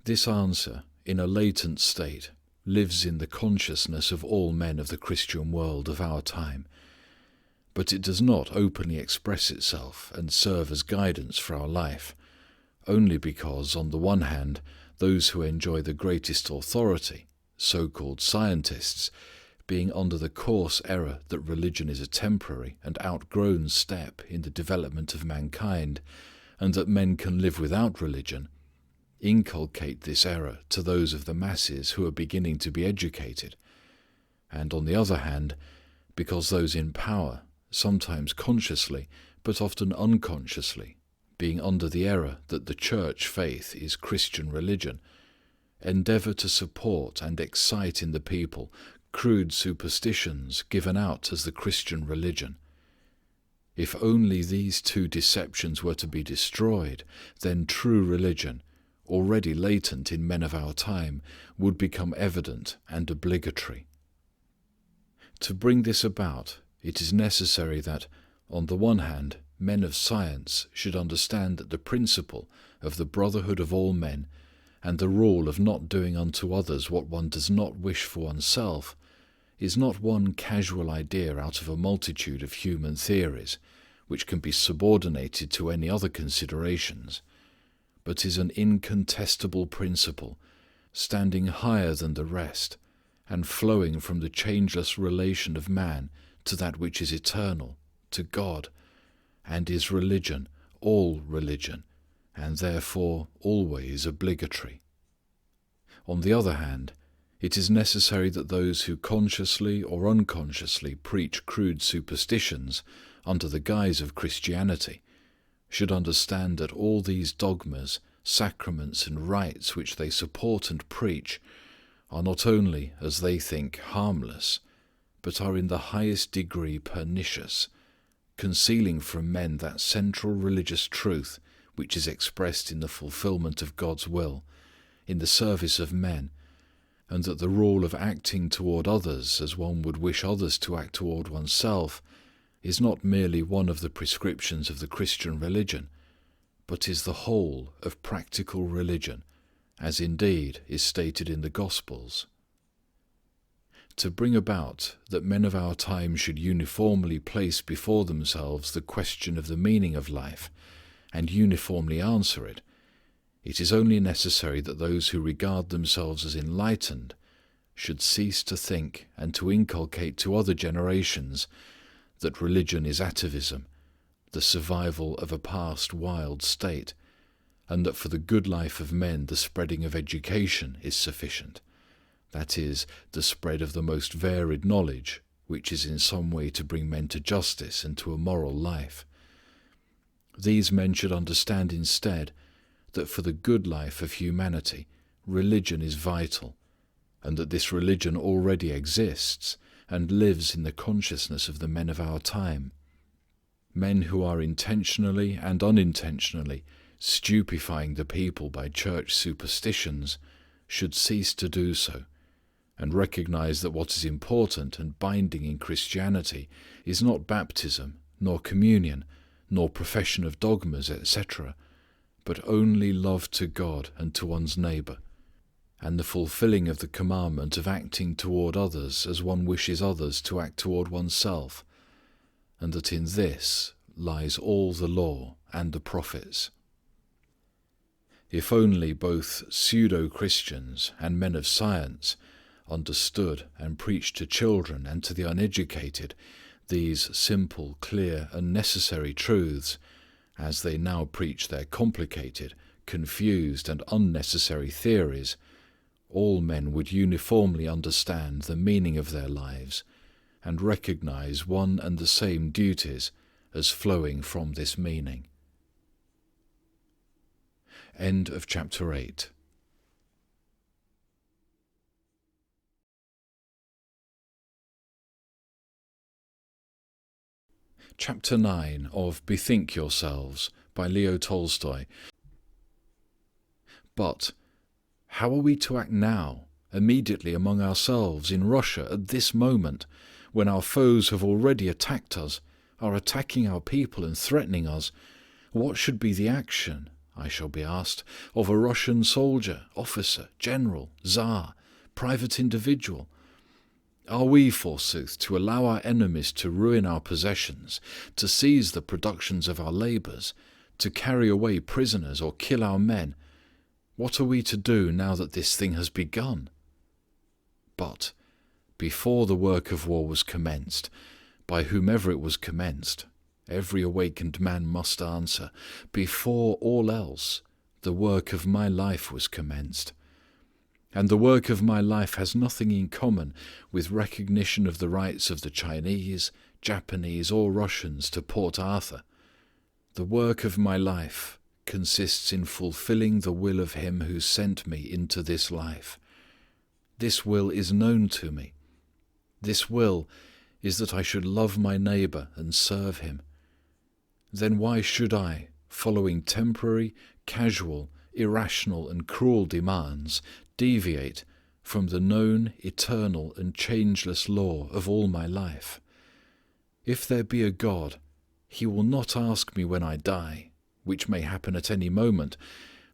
Speaker 2: This answer, in a latent state, lives in the consciousness of all men of the Christian world of our time, but it does not openly express itself and serve as guidance for our life, only because, on the one hand, those who enjoy the greatest authority, so-called scientists, being under the coarse error that religion is a temporary and outgrown step in the development of mankind, and that men can live without religion, inculcate this error to those of the masses who are beginning to be educated, and on the other hand, because those in power, sometimes consciously, but often unconsciously, being under the error that the church faith is Christian religion, endeavour to support and excite in the people crude superstitions given out as the Christian religion. If only these two deceptions were to be destroyed, then true religion, already latent in men of our time, would become evident and obligatory. To bring this about, it is necessary that, on the one hand, men of science should understand that the principle of the brotherhood of all men, and the rule of not doing unto others what one does not wish for oneself, is not one casual idea out of a multitude of human theories, which can be subordinated to any other considerations, but is an incontestable principle, standing higher than the rest, and flowing from the changeless relation of man to that which is eternal, to God, and is religion, all religion, and therefore always obligatory. On the other hand, it is necessary that those who consciously or unconsciously preach crude superstitions under the guise of Christianity should understand that all these dogmas, sacraments and rites which they support and preach are not only, as they think, harmless, but are in the highest degree pernicious, concealing from men that central religious truth which is expressed in the fulfillment of God's will, in the service of men, and that the rule of acting toward others as one would wish others to act toward oneself is not merely one of the prescriptions of the Christian religion, but is the whole of practical religion, as indeed is stated in the Gospels. To bring about that men of our time should uniformly place before themselves the question of the meaning of life, and uniformly answer it, it is only necessary that those who regard themselves as enlightened should cease to think and to inculcate to other generations that religion is atavism, the survival of a past wild state, and that for the good life of men the spreading of education is sufficient, that is, the spread of the most varied knowledge which is in some way to bring men to justice and to a moral life. These men should understand instead that for the good life of humanity, religion is vital, and that this religion already exists and lives in the consciousness of the men of our time. Men who are intentionally and unintentionally stupefying the people by church superstitions should cease to do so, and recognize that what is important and binding in Christianity is not baptism, nor communion, nor profession of dogmas, etc., but only love to God and to one's neighbor, and the fulfilling of the commandment of acting toward others as one wishes others to act toward oneself, and that in this lies all the law and the prophets. If only both pseudo-Christians and men of science understood and preached to children and to the uneducated these simple, clear, and necessary truths, as they now preach their complicated, confused, and unnecessary theories, all men would uniformly understand the meaning of their lives and recognize one and the same duties as flowing from this meaning. End of chapter 8. Chapter 9 of Bethink Yourselves by Leo Tolstoy. But how are we to act now, immediately among ourselves, in Russia, at this moment, when our foes have already attacked us, are attacking our people and threatening us? What should be the action, I shall be asked, of a Russian soldier, officer, general, Tsar, private individual? Are we, forsooth, to allow our enemies to ruin our possessions, to seize the productions of our labours, to carry away prisoners or kill our men? What are we to do now that this thing has begun? But before the work of war was commenced, by whomever it was commenced, every awakened man must answer, before all else, the work of my life was commenced. And the work of my life has nothing in common with recognition of the rights of the Chinese, Japanese, or Russians to Port Arthur. The work of my life consists in fulfilling the will of Him who sent me into this life. This will is known to me. This will is that I should love my neighbor and serve him. Then why should I, following temporary, casual, irrational, and cruel demands, deviate from the known, eternal, and changeless law of all my life? If there be a God, He will not ask me when I die, which may happen at any moment,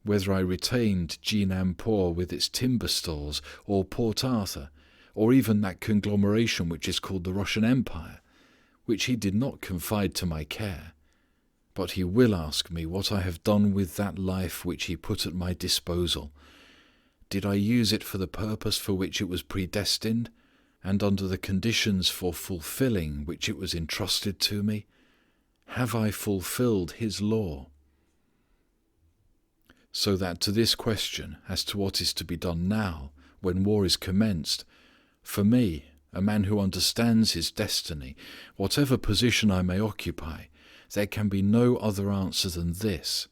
Speaker 2: whether I retained Jinampur with its timber stores, or Port Arthur, or even that conglomeration which is called the Russian Empire, which He did not confide to my care. But He will ask me what I have done with that life which He put at my disposal. Did I use it for the purpose for which it was predestined, and under the conditions for fulfilling which it was entrusted to me? Have I fulfilled His law? So that to this question as to what is to be done now, when war is commenced, for me, a man who understands his destiny, whatever position I may occupy, there can be no other answer than this.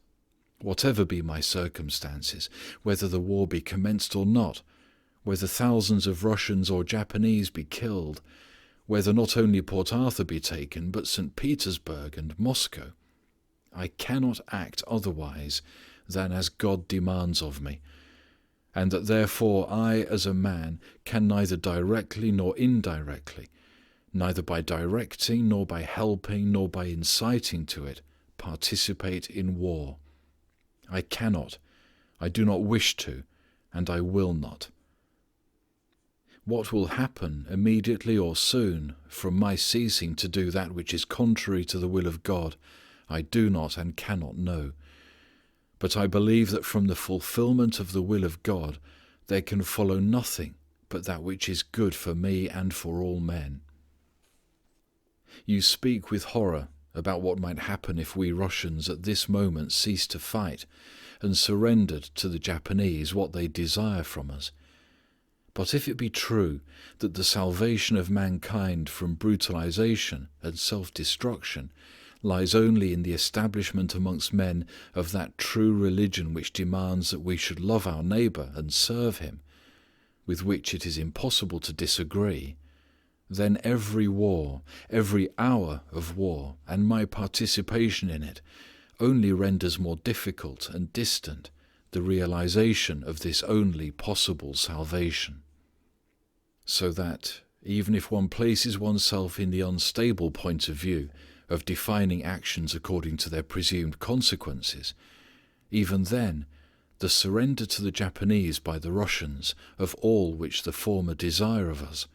Speaker 2: Whatever be my circumstances, whether the war be commenced or not, whether thousands of Russians or Japanese be killed, whether not only Port Arthur be taken, but St. Petersburg and Moscow, I cannot act otherwise than as God demands of me, and that therefore I as a man can neither directly nor indirectly, neither by directing nor by helping nor by inciting to it, participate in war. I cannot, I do not wish to, and I will not. What will happen immediately or soon from my ceasing to do that which is contrary to the will of God, I do not and cannot know. But I believe that from the fulfillment of the will of God there can follow nothing but that which is good for me and for all men. You speak with horror about what might happen if we Russians at this moment ceased to fight and surrendered to the Japanese what they desire from us. But if it be true that the salvation of mankind from brutalization and self-destruction lies only in the establishment amongst men of that true religion which demands that we should love our neighbour and serve him, with which it is impossible to disagree, then every war, every hour of war, and my participation in it, only renders more difficult and distant the realization of this only possible salvation. So that, even if one places oneself in the unstable point of view of defining actions according to their presumed consequences, even then the surrender to the Japanese by the Russians of all which the former desire of us,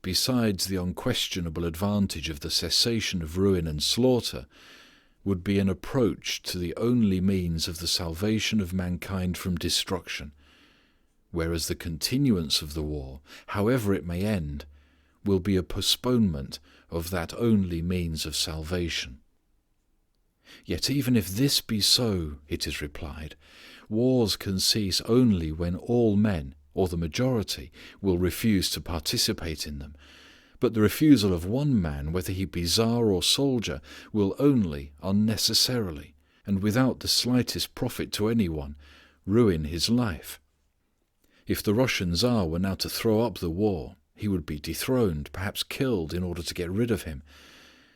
Speaker 2: besides the unquestionable advantage of the cessation of ruin and slaughter, would be an approach to the only means of the salvation of mankind from destruction, whereas the continuance of the war, however it may end, will be a postponement of that only means of salvation. Yet even if this be so, it is replied, wars can cease only when all men, or the majority, will refuse to participate in them. But the refusal of one man, whether he be Tsar or soldier, will only unnecessarily, and without the slightest profit to anyone, ruin his life. If the Russian Tsar were now to throw up the war, he would be dethroned, perhaps killed in order to get rid of him.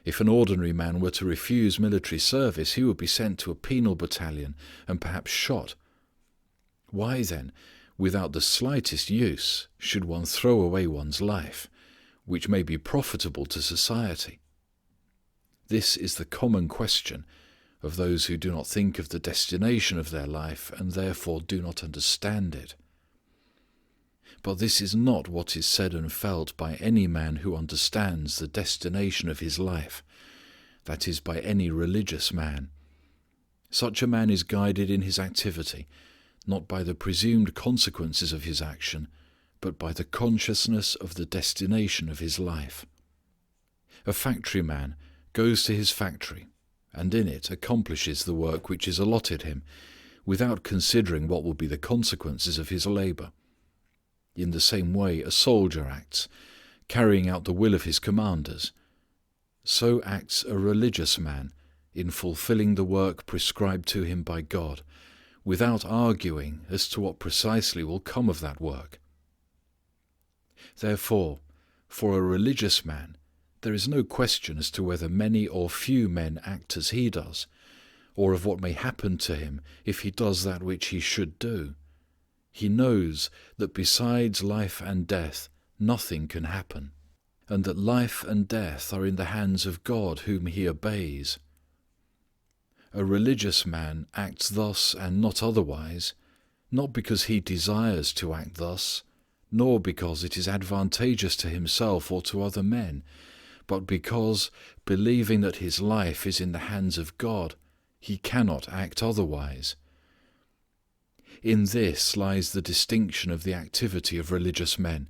Speaker 2: If an ordinary man were to refuse military service, he would be sent to a penal battalion and perhaps shot. Why then, without the slightest use, should one throw away one's life, which may be profitable to society? This is the common question of those who do not think of the destination of their life and therefore do not understand it. But this is not what is said and felt by any man who understands the destination of his life, that is, by any religious man. Such a man is guided in his activity, not by the presumed consequences of his action, but by the consciousness of the destination of his life. A factory man goes to his factory, and in it accomplishes the work which is allotted him, without considering what will be the consequences of his labour. In the same way a soldier acts, carrying out the will of his commanders. So acts a religious man in fulfilling the work prescribed to him by God, without arguing as to what precisely will come of that work. Therefore, for a religious man, there is no question as to whether many or few men act as he does, or of what may happen to him if he does that which he should do. He knows that besides life and death nothing can happen, and that life and death are in the hands of God whom he obeys. A religious man acts thus and not otherwise, not because he desires to act thus, nor because it is advantageous to himself or to other men, but because, believing that his life is in the hands of God, he cannot act otherwise. In this lies the distinction of the activity of religious men,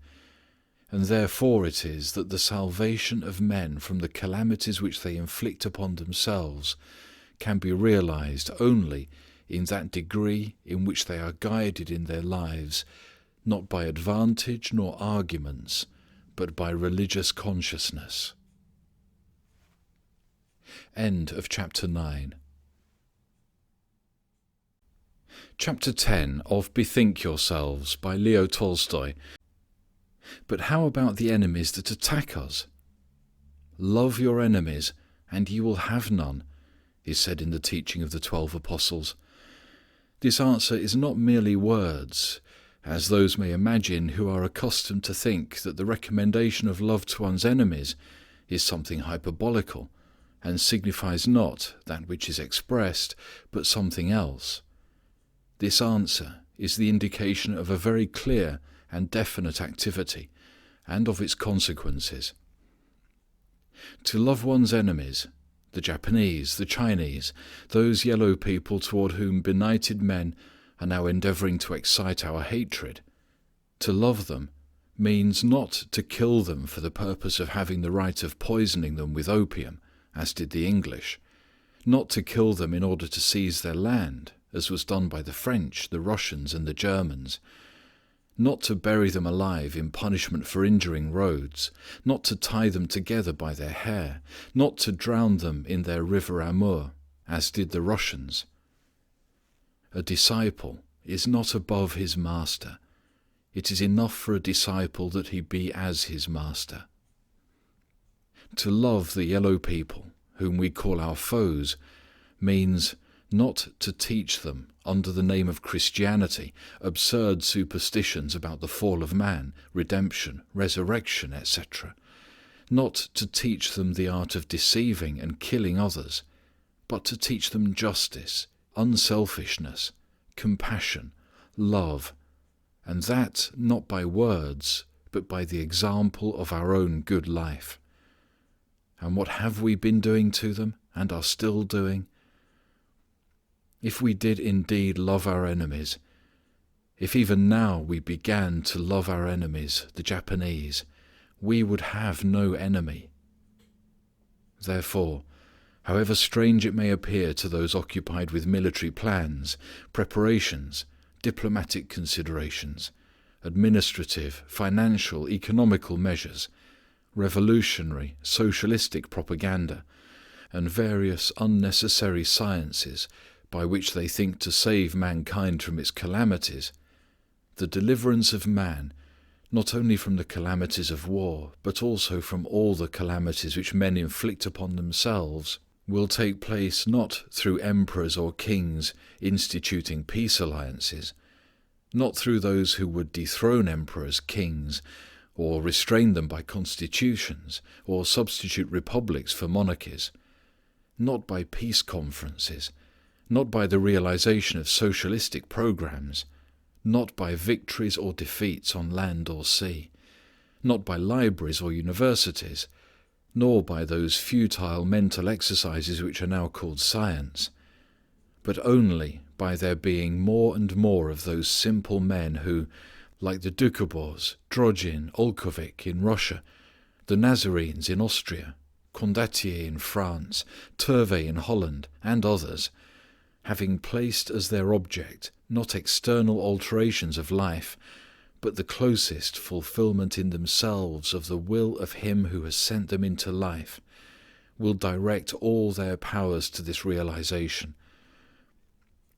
Speaker 2: and therefore it is that the salvation of men from the calamities which they inflict upon themselves can be realized only in that degree in which they are guided in their lives not by advantage nor arguments, but by religious consciousness. End of chapter 9. Chapter 10 of Bethink Yourselves by Leo Tolstoy. But how about the enemies that attack us? Love your enemies, and ye will have none, is said in the teaching of the 12 Apostles. This answer is not merely words, as those may imagine who are accustomed to think that the recommendation of love to one's enemies is something hyperbolical, and signifies not that which is expressed, but something else. This answer is the indication of a very clear and definite activity, and of its consequences. To love one's enemies, the Japanese, the Chinese, those yellow people toward whom benighted men are now endeavouring to excite our hatred, to love them means not to kill them for the purpose of having the right of poisoning them with opium, as did the English, not to kill them in order to seize their land, as was done by the French, the Russians, and the Germans. not to bury them alive in punishment for injuring roads, not to tie them together by their hair, not to drown them in their river Amur, as did the Russians. A disciple is not above his master. It is enough for a disciple that he be as his master. To love the yellow people, whom we call our foes, means not to teach them, under the name of Christianity, absurd superstitions about the fall of man, redemption, resurrection, etc. Not to teach them the art of deceiving and killing others, but to teach them justice, unselfishness, compassion, love, and that not by words, but by the example of our own good life. And what have we been doing to them, and are still doing? If we did indeed love our enemies, if even now we began to love our enemies, the Japanese, we would have no enemy. Therefore, however strange it may appear to those occupied with military plans, preparations, diplomatic considerations, administrative, financial, economical measures, revolutionary, socialistic propaganda, and various unnecessary sciences by which they think to save mankind from its calamities, the deliverance of man, not only from the calamities of war, but also from all the calamities which men inflict upon themselves, will take place not through emperors or kings instituting peace alliances, not through those who would dethrone emperors, kings, or restrain them by constitutions, or substitute republics for monarchies, not by peace conferences, not by the realization of socialistic programs, not by victories or defeats on land or sea, not by libraries or universities, nor by those futile mental exercises which are now called science, but only by there being more and more of those simple men who, like the Doukhobors, Drogin, Olkovich in Russia, the Nazarenes in Austria, Condottier in France, Turvey in Holland, and others, having placed as their object not external alterations of life, but the closest fulfillment in themselves of the will of Him who has sent them into life, will direct all their powers to this realization.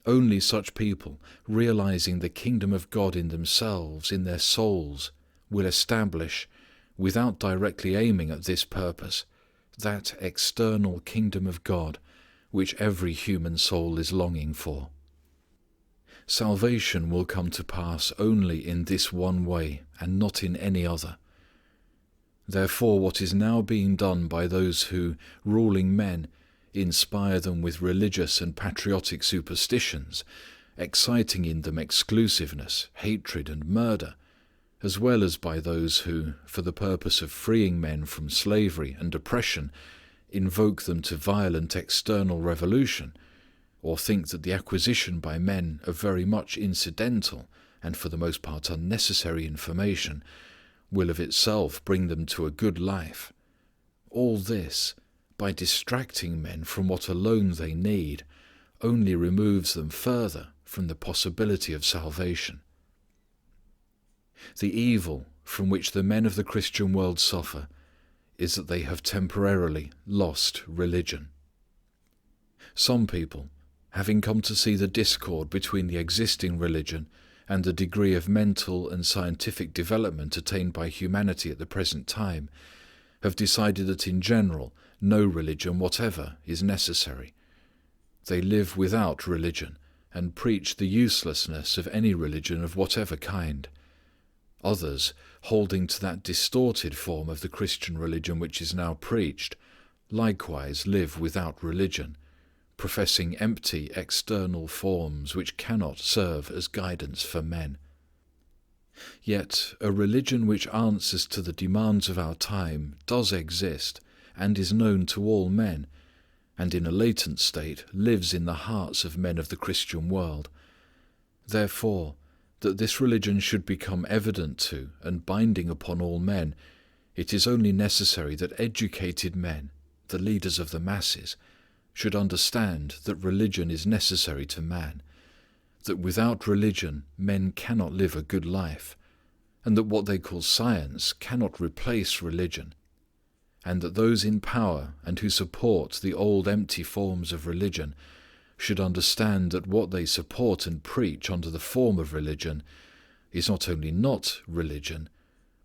Speaker 2: Only such people, realizing the kingdom of God in themselves, in their souls, will establish, without directly aiming at this purpose, that external kingdom of God which every human soul is longing for. Salvation will come to pass only in this one way, and not in any other. Therefore, what is now being done by those who, ruling men, inspire them with religious and patriotic superstitions, exciting in them exclusiveness, hatred, and murder, as well as by those who, for the purpose of freeing men from slavery and oppression, invoke them to violent external revolution, or think that the acquisition by men of very much incidental and for the most part unnecessary information will of itself bring them to a good life, all this, by distracting men from what alone they need, only removes them further from the possibility of salvation. The evil from which the men of the Christian world suffer is that they have temporarily lost religion. Some people, having come to see the discord between the existing religion and the degree of mental and scientific development attained by humanity at the present time, have decided that in general no religion whatever is necessary. They live without religion and preach the uselessness of any religion of whatever kind. Others, holding to that distorted form of the Christian religion which is now preached, likewise live without religion, professing empty external forms which cannot serve as guidance for men. Yet a religion which answers to the demands of our time does exist and is known to all men, and in a latent state lives in the hearts of men of the Christian world. Therefore, that this religion should become evident to and binding upon all men, it is only necessary that educated men, the leaders of the masses, should understand that religion is necessary to man, that without religion men cannot live a good life, and that what they call science cannot replace religion, and that those in power and who support the old empty forms of religion should understand that what they support and preach under the form of religion is not only not religion,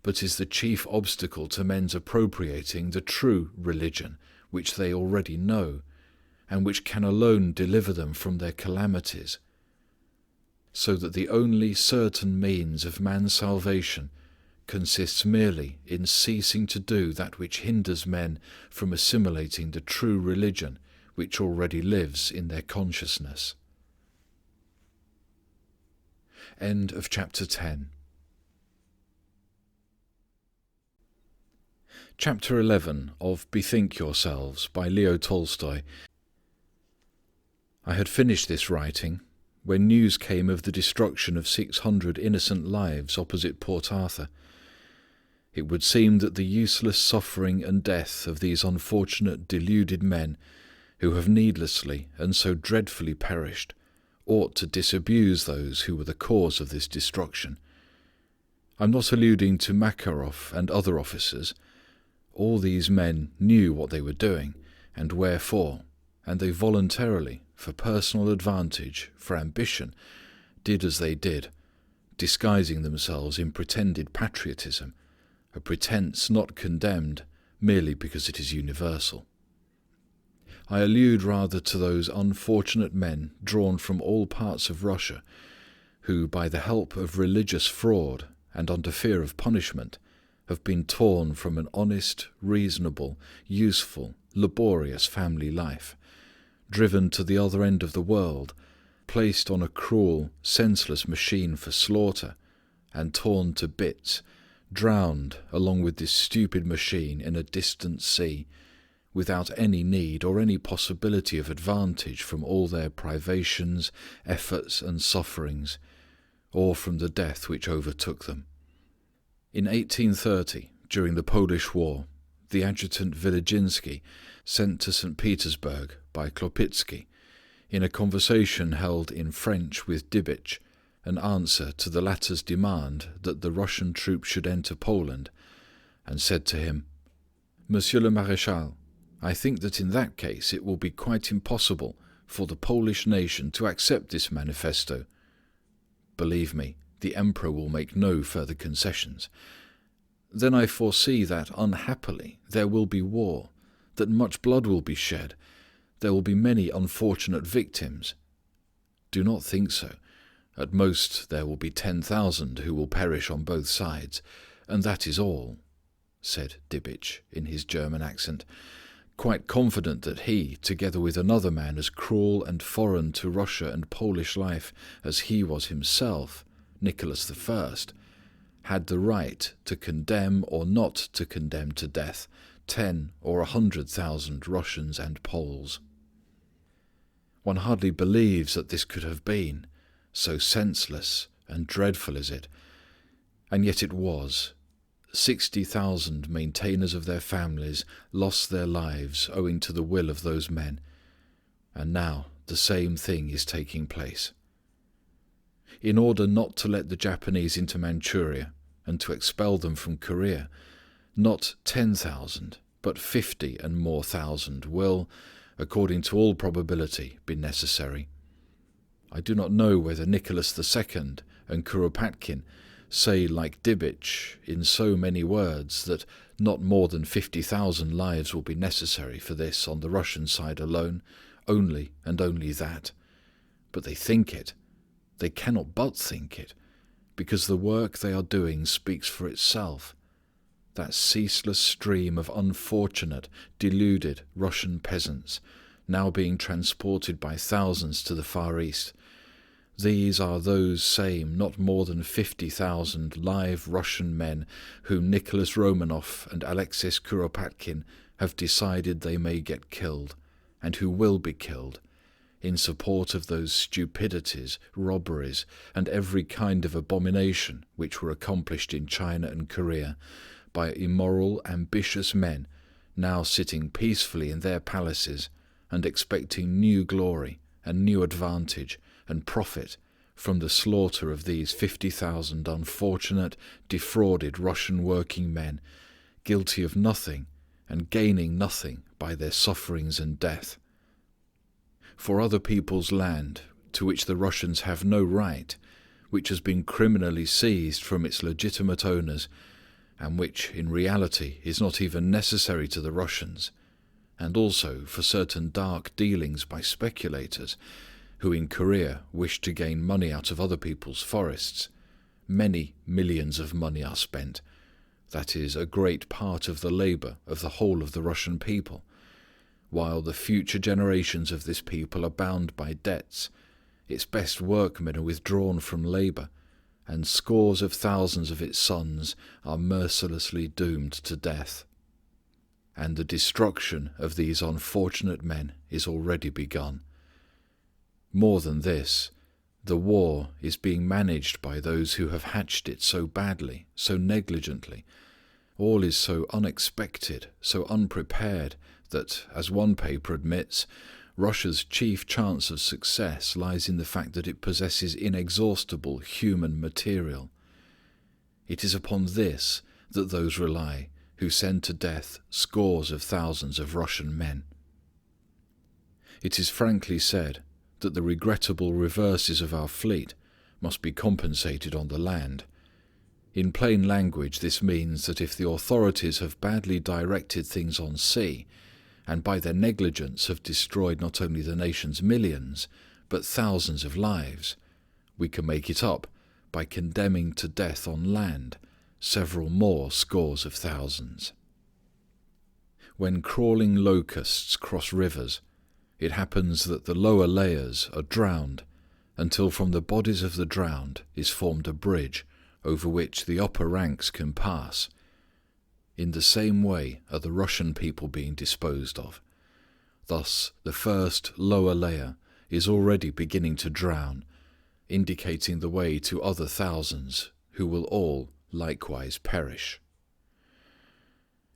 Speaker 2: but is the chief obstacle to men's appropriating the true religion which they already know, and which can alone deliver them from their calamities, so that the only certain means of man's salvation consists merely in ceasing to do that which hinders men from assimilating the true religion which already lives in their consciousness. End of chapter 10. Chapter 11 of Bethink Yourselves by Leo Tolstoy. I had finished this writing when news came of the destruction of 600 innocent lives opposite Port Arthur. It would seem that the useless suffering and death of these unfortunate deluded men who have needlessly and so dreadfully perished ought to disabuse those who were the cause of this destruction. I am not alluding to Makarov and other officers. All these men knew what they were doing and wherefore, and they voluntarily, for personal advantage, for ambition, did as they did, disguising themselves in pretended patriotism, a pretense not condemned merely because it is universal. I allude rather to those unfortunate men drawn from all parts of Russia, who by the help of religious fraud and under fear of punishment have been torn from an honest, reasonable, useful, laborious family life, driven to the other end of the world, placed on a cruel, senseless machine for slaughter, and torn to bits, drowned along with this stupid machine in a distant sea, without any need or any possibility of advantage from all their privations, efforts, and sufferings, or from the death which overtook them. In 1830, during the Polish War, the adjutant Wilejiński sent to St. Petersburg by Klopitsky, in a conversation held in French with Dibich, an answer to the latter's demand that the Russian troops should enter Poland, and said to him, "Monsieur le Maréchal, I think that in that case it will be quite impossible for the Polish nation to accept this manifesto. Believe me, the Emperor will make no further concessions. Then I foresee that, unhappily, there will be war, that much blood will be shed, there will be many unfortunate victims. Do not think so. At most there will be 10,000 who will perish on both sides, and that is all," said Dibich in his German accent, quite confident that he, together with another man as cruel and foreign to Russia and Polish life as he was himself, Nicholas I, had the right to condemn or not to condemn to death 10 or 100,000 Russians and Poles. One hardly believes that this could have been, so senseless and dreadful is it, and yet it was. 60,000 maintainers of their families lost their lives owing to the will of those men, and now the same thing is taking place. In order not to let the Japanese into Manchuria and to expel them from Korea, not 10,000 but 50 and more thousand will, according to all probability, be necessary. I do not know whether Nicholas II and Kuropatkin say like Dibich in so many words that not more than 50,000 lives will be necessary for this on the Russian side alone, only and only that. But they think it. They cannot but think it, because the work they are doing speaks for itself. That ceaseless stream of unfortunate, deluded Russian peasants, now being transported by thousands to the Far East, these are those same not more than 50,000 live Russian men whom Nicholas Romanov and Alexis Kuropatkin have decided they may get killed, and who will be killed, in support of those stupidities, robberies, and every kind of abomination which were accomplished in China and Korea by immoral, ambitious men now sitting peacefully in their palaces and expecting new glory and new advantage and profit from the slaughter of these 50,000 unfortunate, defrauded Russian working men, guilty of nothing and gaining nothing by their sufferings and death. For other people's land, to which the Russians have no right, which has been criminally seized from its legitimate owners, and which in reality is not even necessary to the Russians, and also for certain dark dealings by speculators who in Korea wish to gain money out of other people's forests, many millions of money are spent. That is a great part of the labor of the whole of the Russian people, while the future generations of this people are bound by debts, its best workmen are withdrawn from labor, and scores of thousands of its sons are mercilessly doomed to death. And the destruction of these unfortunate men is already begun. More than this, the war is being managed by those who have hatched it so badly, so negligently. All is so unexpected, so unprepared, that, as one paper admits, Russia's chief chance of success lies in the fact that it possesses inexhaustible human material. It is upon this that those rely who send to death scores of thousands of Russian men. It is frankly said that the regrettable reverses of our fleet must be compensated on the land. In plain language, this means that if the authorities have badly directed things on sea, and by their negligence have destroyed not only the nation's millions, but thousands of lives, we can make it up by condemning to death on land several more scores of thousands. When crawling locusts cross rivers, it happens that the lower layers are drowned until from the bodies of the drowned is formed a bridge over which the upper ranks can pass. In the same way are the Russian people being disposed of. Thus the first lower layer is already beginning to drown, indicating the way to other thousands who will all likewise perish.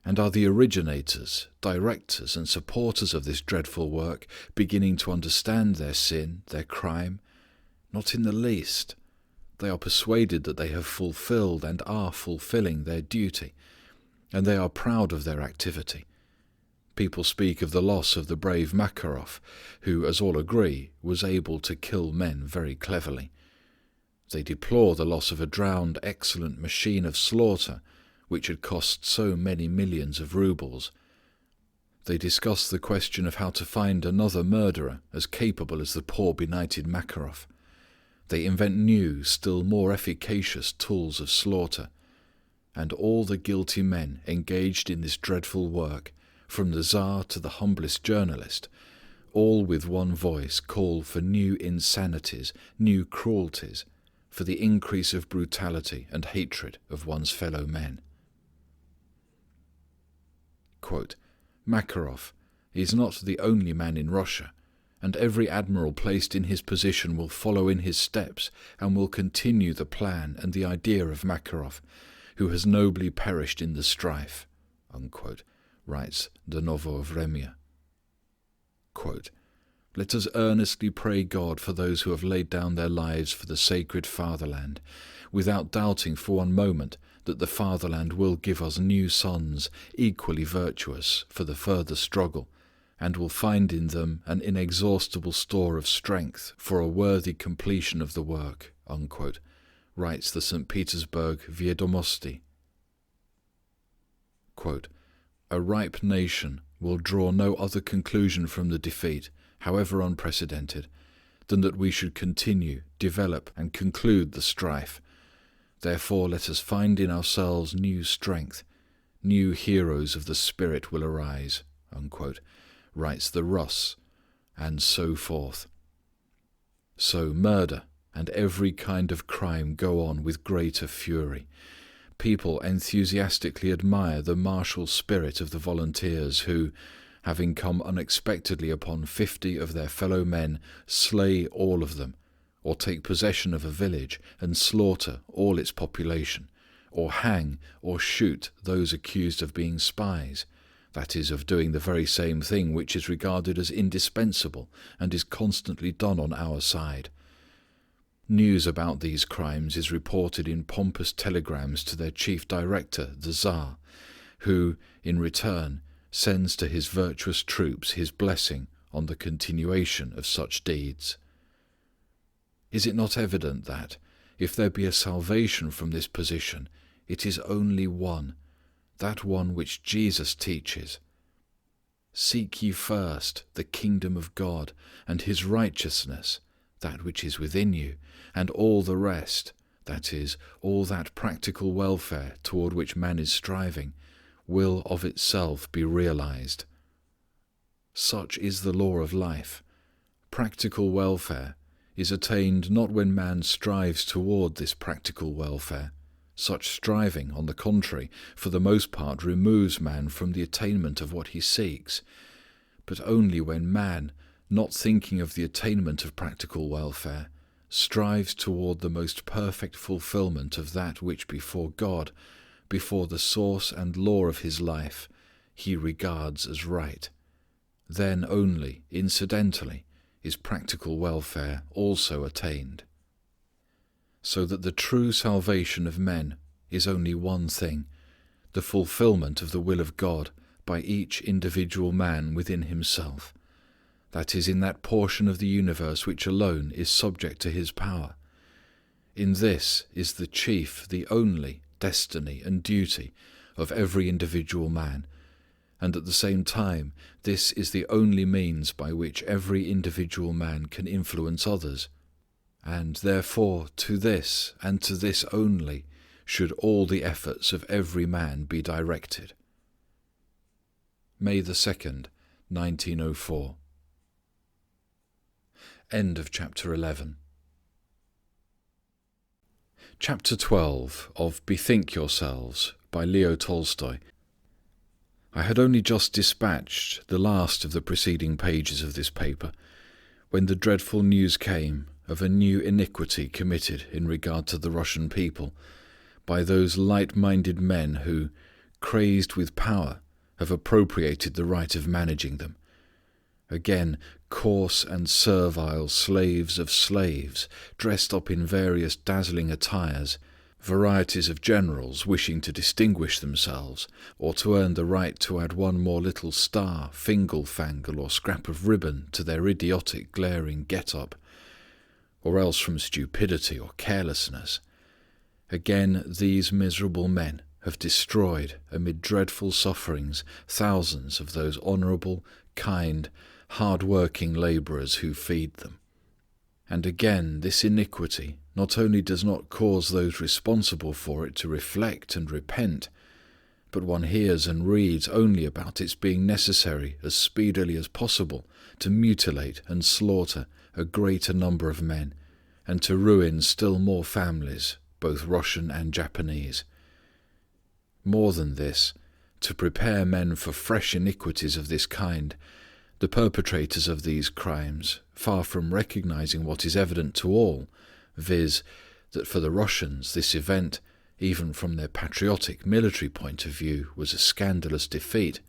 Speaker 2: And are the originators, directors, and supporters of this dreadful work beginning to understand their sin, their crime? Not in the least. They are persuaded that they have fulfilled and are fulfilling their duty, and they are proud of their activity. People speak of the loss of the brave Makarov, who, as all agree, was able to kill men very cleverly. They deplore the loss of a drowned excellent machine of slaughter, which had cost so many millions of rubles. They discuss the question of how to find another murderer as capable as the poor benighted Makarov. They invent new, still more efficacious tools of slaughter. And all the guilty men engaged in this dreadful work, from the Tsar to the humblest journalist, all with one voice call for new insanities, new cruelties, for the increase of brutality and hatred of one's fellow men. Quote, Makarov is not the only man in Russia, and every admiral placed in his position will follow in his steps and will continue the plan and the idea of Makarov, who has nobly perished in the strife, unquote, writes the Novo Vremya. Quote, let us earnestly pray God for those who have laid down their lives for the sacred fatherland, without doubting for one moment that the fatherland will give us new sons equally virtuous for the further struggle, and will find in them an inexhaustible store of strength for a worthy completion of the work, unquote, writes the St. Petersburg Viedomosti. Quote, a ripe nation will draw no other conclusion from the defeat, however unprecedented, than that we should continue, develop, and conclude the strife. Therefore let us find in ourselves new strength. New heroes of the spirit will arise, unquote, writes the Russ, and so forth. So murder and every kind of crime go on with greater fury. People enthusiastically admire the martial spirit of the volunteers who, having come unexpectedly upon 50 of their fellow men, slay all of them, or take possession of a village and slaughter all its population, or hang or shoot those accused of being spies, that is, of doing the very same thing which is regarded as indispensable and is constantly done on our side. News about these crimes is reported in pompous telegrams to their chief director, the Tsar, who, in return, sends to his virtuous troops his blessing on the continuation of such deeds. Is it not evident that, if there be a salvation from this position, it is only one, that one which Jesus teaches? Seek ye first the kingdom of God and His righteousness, that which is within you, and all the rest, that is, all that practical welfare toward which man is striving, will of itself be realized. Such is the law of life. Practical welfare is attained not when man strives toward this practical welfare. Such striving, on the contrary, for the most part removes man from the attainment of what he seeks, but only when man, not thinking of the attainment of practical welfare, strives toward the most perfect fulfillment of that which before God, before the source and law of his life, he regards as right. Then only, incidentally, is practical welfare also attained. So that the true salvation of men is only one thing, the fulfillment of the will of God by each individual man within himself, that is, in that portion of the universe which alone is subject to His power. In this is the chief, the only, destiny and duty of every individual man, and at the same time this is the only means by which every individual man can influence others, and therefore to this and to this only should all the efforts of every man be directed. May 2nd, 1904. End of chapter 11. Chapter 12 of Bethink Yourselves by Leo Tolstoy. I had only just dispatched the last of the preceding pages of this paper when the dreadful news came of a new iniquity committed in regard to the Russian people by those light-minded men who, crazed with power, have appropriated the right of managing them. Again, coarse and servile slaves of slaves, dressed up in various dazzling attires, varieties of generals wishing to distinguish themselves, or to earn the right to add one more little star, fingle-fangle, or scrap of ribbon to their idiotic, glaring get-up, or else from stupidity or carelessness. Again, these miserable men have destroyed, amid dreadful sufferings, thousands of those honourable, kind, hard-working labourers who feed them. And again, this iniquity not only does not cause those responsible for it to reflect and repent, but one hears and reads only about its being necessary as speedily as possible to mutilate and slaughter a greater number of men, and to ruin still more families, both Russian and Japanese. More than this, to prepare men for fresh iniquities of this kind, the perpetrators of these crimes, far from recognizing what is evident to all, viz., that for the Russians this event, even from their patriotic military point of view, was a scandalous defeat,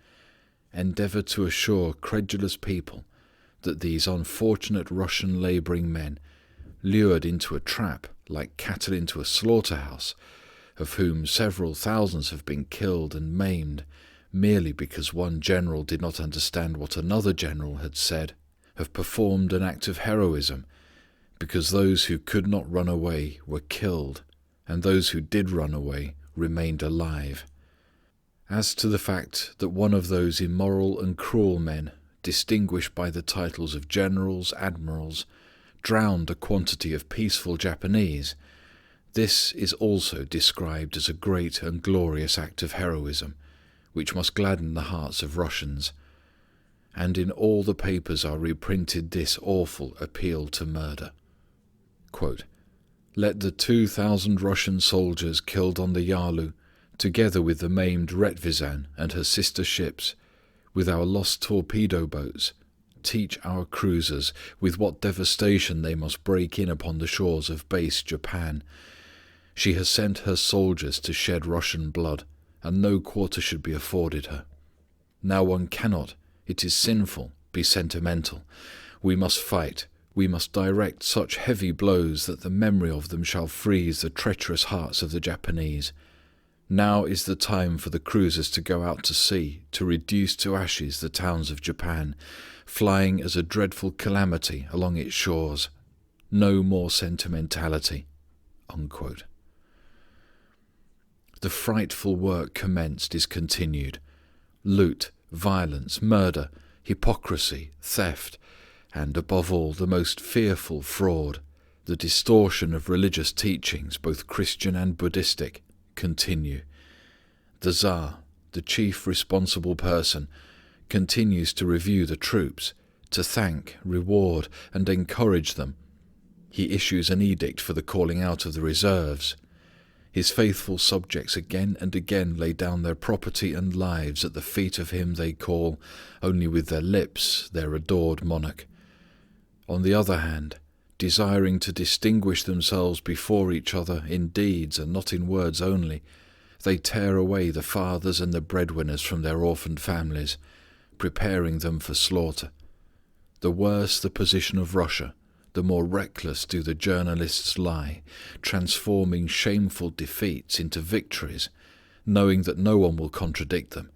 Speaker 2: endeavor to assure credulous people that these unfortunate Russian laboring men, lured into a trap like cattle into a slaughterhouse, of whom several thousands have been killed and maimed, merely because one general did not understand what another general had said, have performed an act of heroism, because those who could not run away were killed, and those who did run away remained alive. As to the fact that one of those immoral and cruel men, distinguished by the titles of generals, admirals, drowned a quantity of peaceful Japanese, this is also described as a great and glorious act of heroism, which must gladden the hearts of Russians. And in all the papers are reprinted this awful appeal to murder. Quote, "Let the 2,000 Russian soldiers killed on the Yalu, together with the maimed Retvizan and her sister ships, with our lost torpedo boats, teach our cruisers with what devastation they must break in upon the shores of base Japan. She has sent her soldiers to shed Russian blood, and no quarter should be afforded her. Now one cannot, it is sinful, be sentimental. We must fight, We must direct such heavy blows that the memory of them shall freeze the treacherous hearts of the Japanese. Now is the time for the cruisers to go out to sea, to reduce to ashes the towns of Japan, flying as a dreadful calamity along its shores. No more sentimentality." Unquote. The frightful work commenced is continued. Loot, violence, murder, hypocrisy, theft, and above all the most fearful fraud, the distortion of religious teachings, both Christian and Buddhistic, continue. The Tsar, the chief responsible person, continues to review the troops, to thank, reward, and encourage them. He issues an edict for the calling out of the reserves. His faithful subjects again and again lay down their property and lives at the feet of him they call, only with their lips, their adored monarch. On the other hand, desiring to distinguish themselves before each other in deeds and not in words only, they tear away the fathers and the breadwinners from their orphaned families, preparing them for slaughter. The worse the position of Russia, the more reckless do the journalists lie, transforming shameful defeats into victories, knowing that no one will contradict them,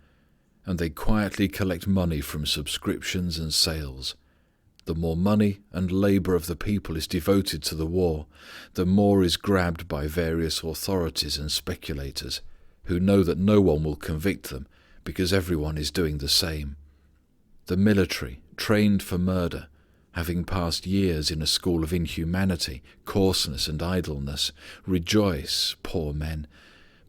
Speaker 2: and they quietly collect money from subscriptions and sales. The more money and labour of the people is devoted to the war, the more is grabbed by various authorities and speculators, who know that no one will convict them because everyone is doing the same. The military, trained for murder, having passed years in a school of inhumanity, coarseness, and idleness, rejoice, poor men,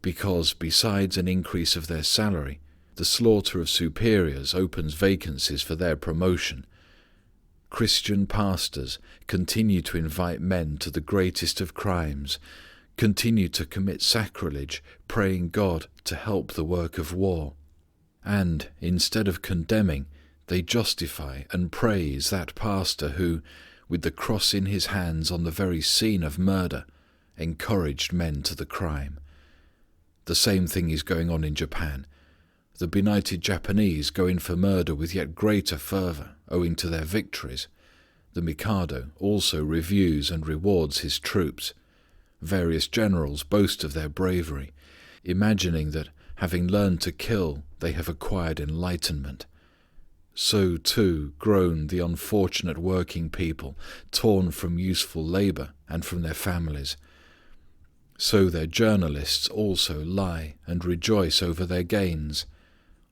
Speaker 2: because besides an increase of their salary, the slaughter of superiors opens vacancies for their promotion. Christian pastors continue to invite men to the greatest of crimes, continue to commit sacrilege, praying God to help the work of war. And, instead of condemning, they justify and praise that pastor who, with the cross in his hands on the very scene of murder, encouraged men to the crime. The same thing is going on in Japan. The benighted Japanese go in for murder with yet greater fervour, owing to their victories. The Mikado also reviews and rewards his troops. Various generals boast of their bravery, imagining that, having learned to kill, they have acquired enlightenment. So too groan the unfortunate working people, torn from useful labour and from their families. So their journalists also lie and rejoice over their gains.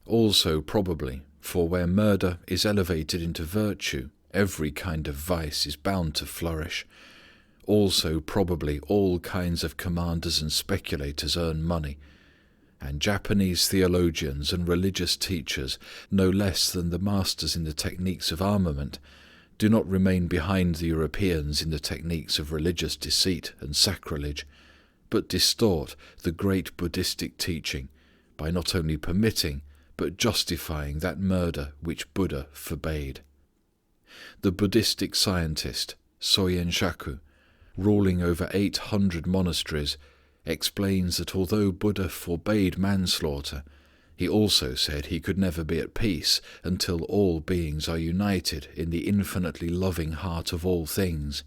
Speaker 2: Also probably, for where murder is elevated into virtue, every kind of vice is bound to flourish. Also probably all kinds of commanders and speculators earn money. And Japanese theologians and religious teachers, no less than the masters in the techniques of armament, do not remain behind the Europeans in the techniques of religious deceit and sacrilege, but distort the great Buddhistic teaching by not only permitting but justifying that murder which Buddha forbade. The Buddhistic scientist Soyen Shaku, ruling over 800 monasteries, explains that although Buddha forbade manslaughter, he also said he could never be at peace until all beings are united in the infinitely loving heart of all things,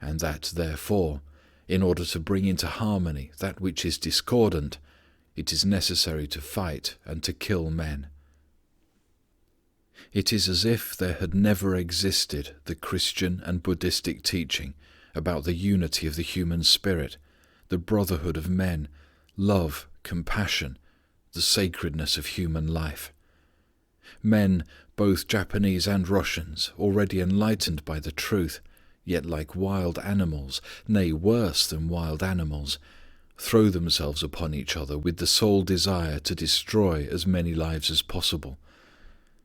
Speaker 2: and that, therefore, in order to bring into harmony that which is discordant, it is necessary to fight and to kill men. It is as if there had never existed the Christian and Buddhistic teaching about the unity of the human spirit, the brotherhood of men, love, compassion, the sacredness of human life. Men, both Japanese and Russians, already enlightened by the truth, yet like wild animals, nay, worse than wild animals, throw themselves upon each other with the sole desire to destroy as many lives as possible.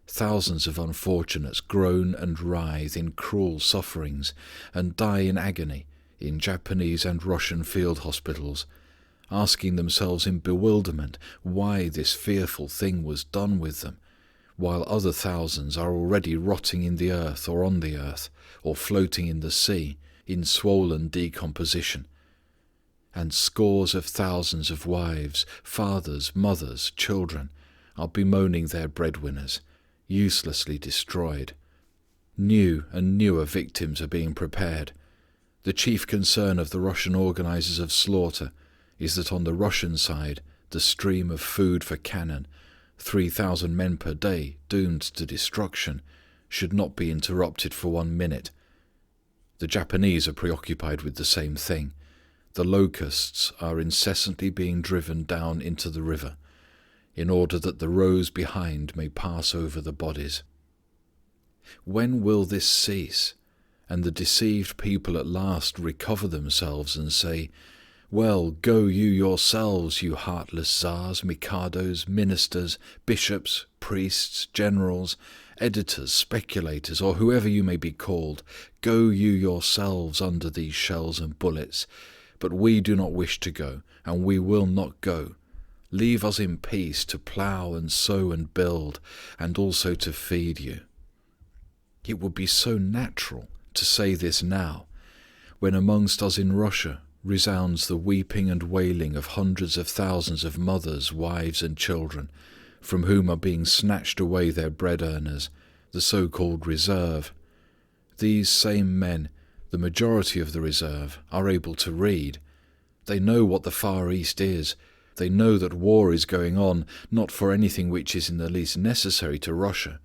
Speaker 2: Thousands of unfortunates groan and writhe in cruel sufferings and die in agony in Japanese and Russian field hospitals, asking themselves in bewilderment why this fearful thing was done with them, while other thousands are already rotting in the earth or on the earth, or floating in the sea, in swollen decomposition. And scores of thousands of wives, fathers, mothers, children are bemoaning their breadwinners, uselessly destroyed. New and newer victims are being prepared. The chief concern of the Russian organizers of slaughter is that on the Russian side the stream of food for cannon, 3,000 men per day doomed to destruction, should not be interrupted for 1 minute. The Japanese are preoccupied with the same thing. The locusts are incessantly being driven down into the river, in order that the rows behind may pass over the bodies. When will this cease, and the deceived people at last recover themselves and say, "Well, go you yourselves, you heartless czars, mikados, ministers, bishops, priests, generals, editors, speculators, or whoever you may be called, go you yourselves under these shells and bullets, but we do not wish to go, and we will not go. Leave us in peace to plough and sow and build, and also to feed you." It would be so natural to say this now, when amongst us in Russia resounds the weeping and wailing of hundreds of thousands of mothers, wives, and children, from whom are being snatched away their bread earners, the so-called reserve. These same men, the majority of the reserve, are able to read. They know what the Far East is. They know that war is going on, not for anything which is in the least necessary to Russia,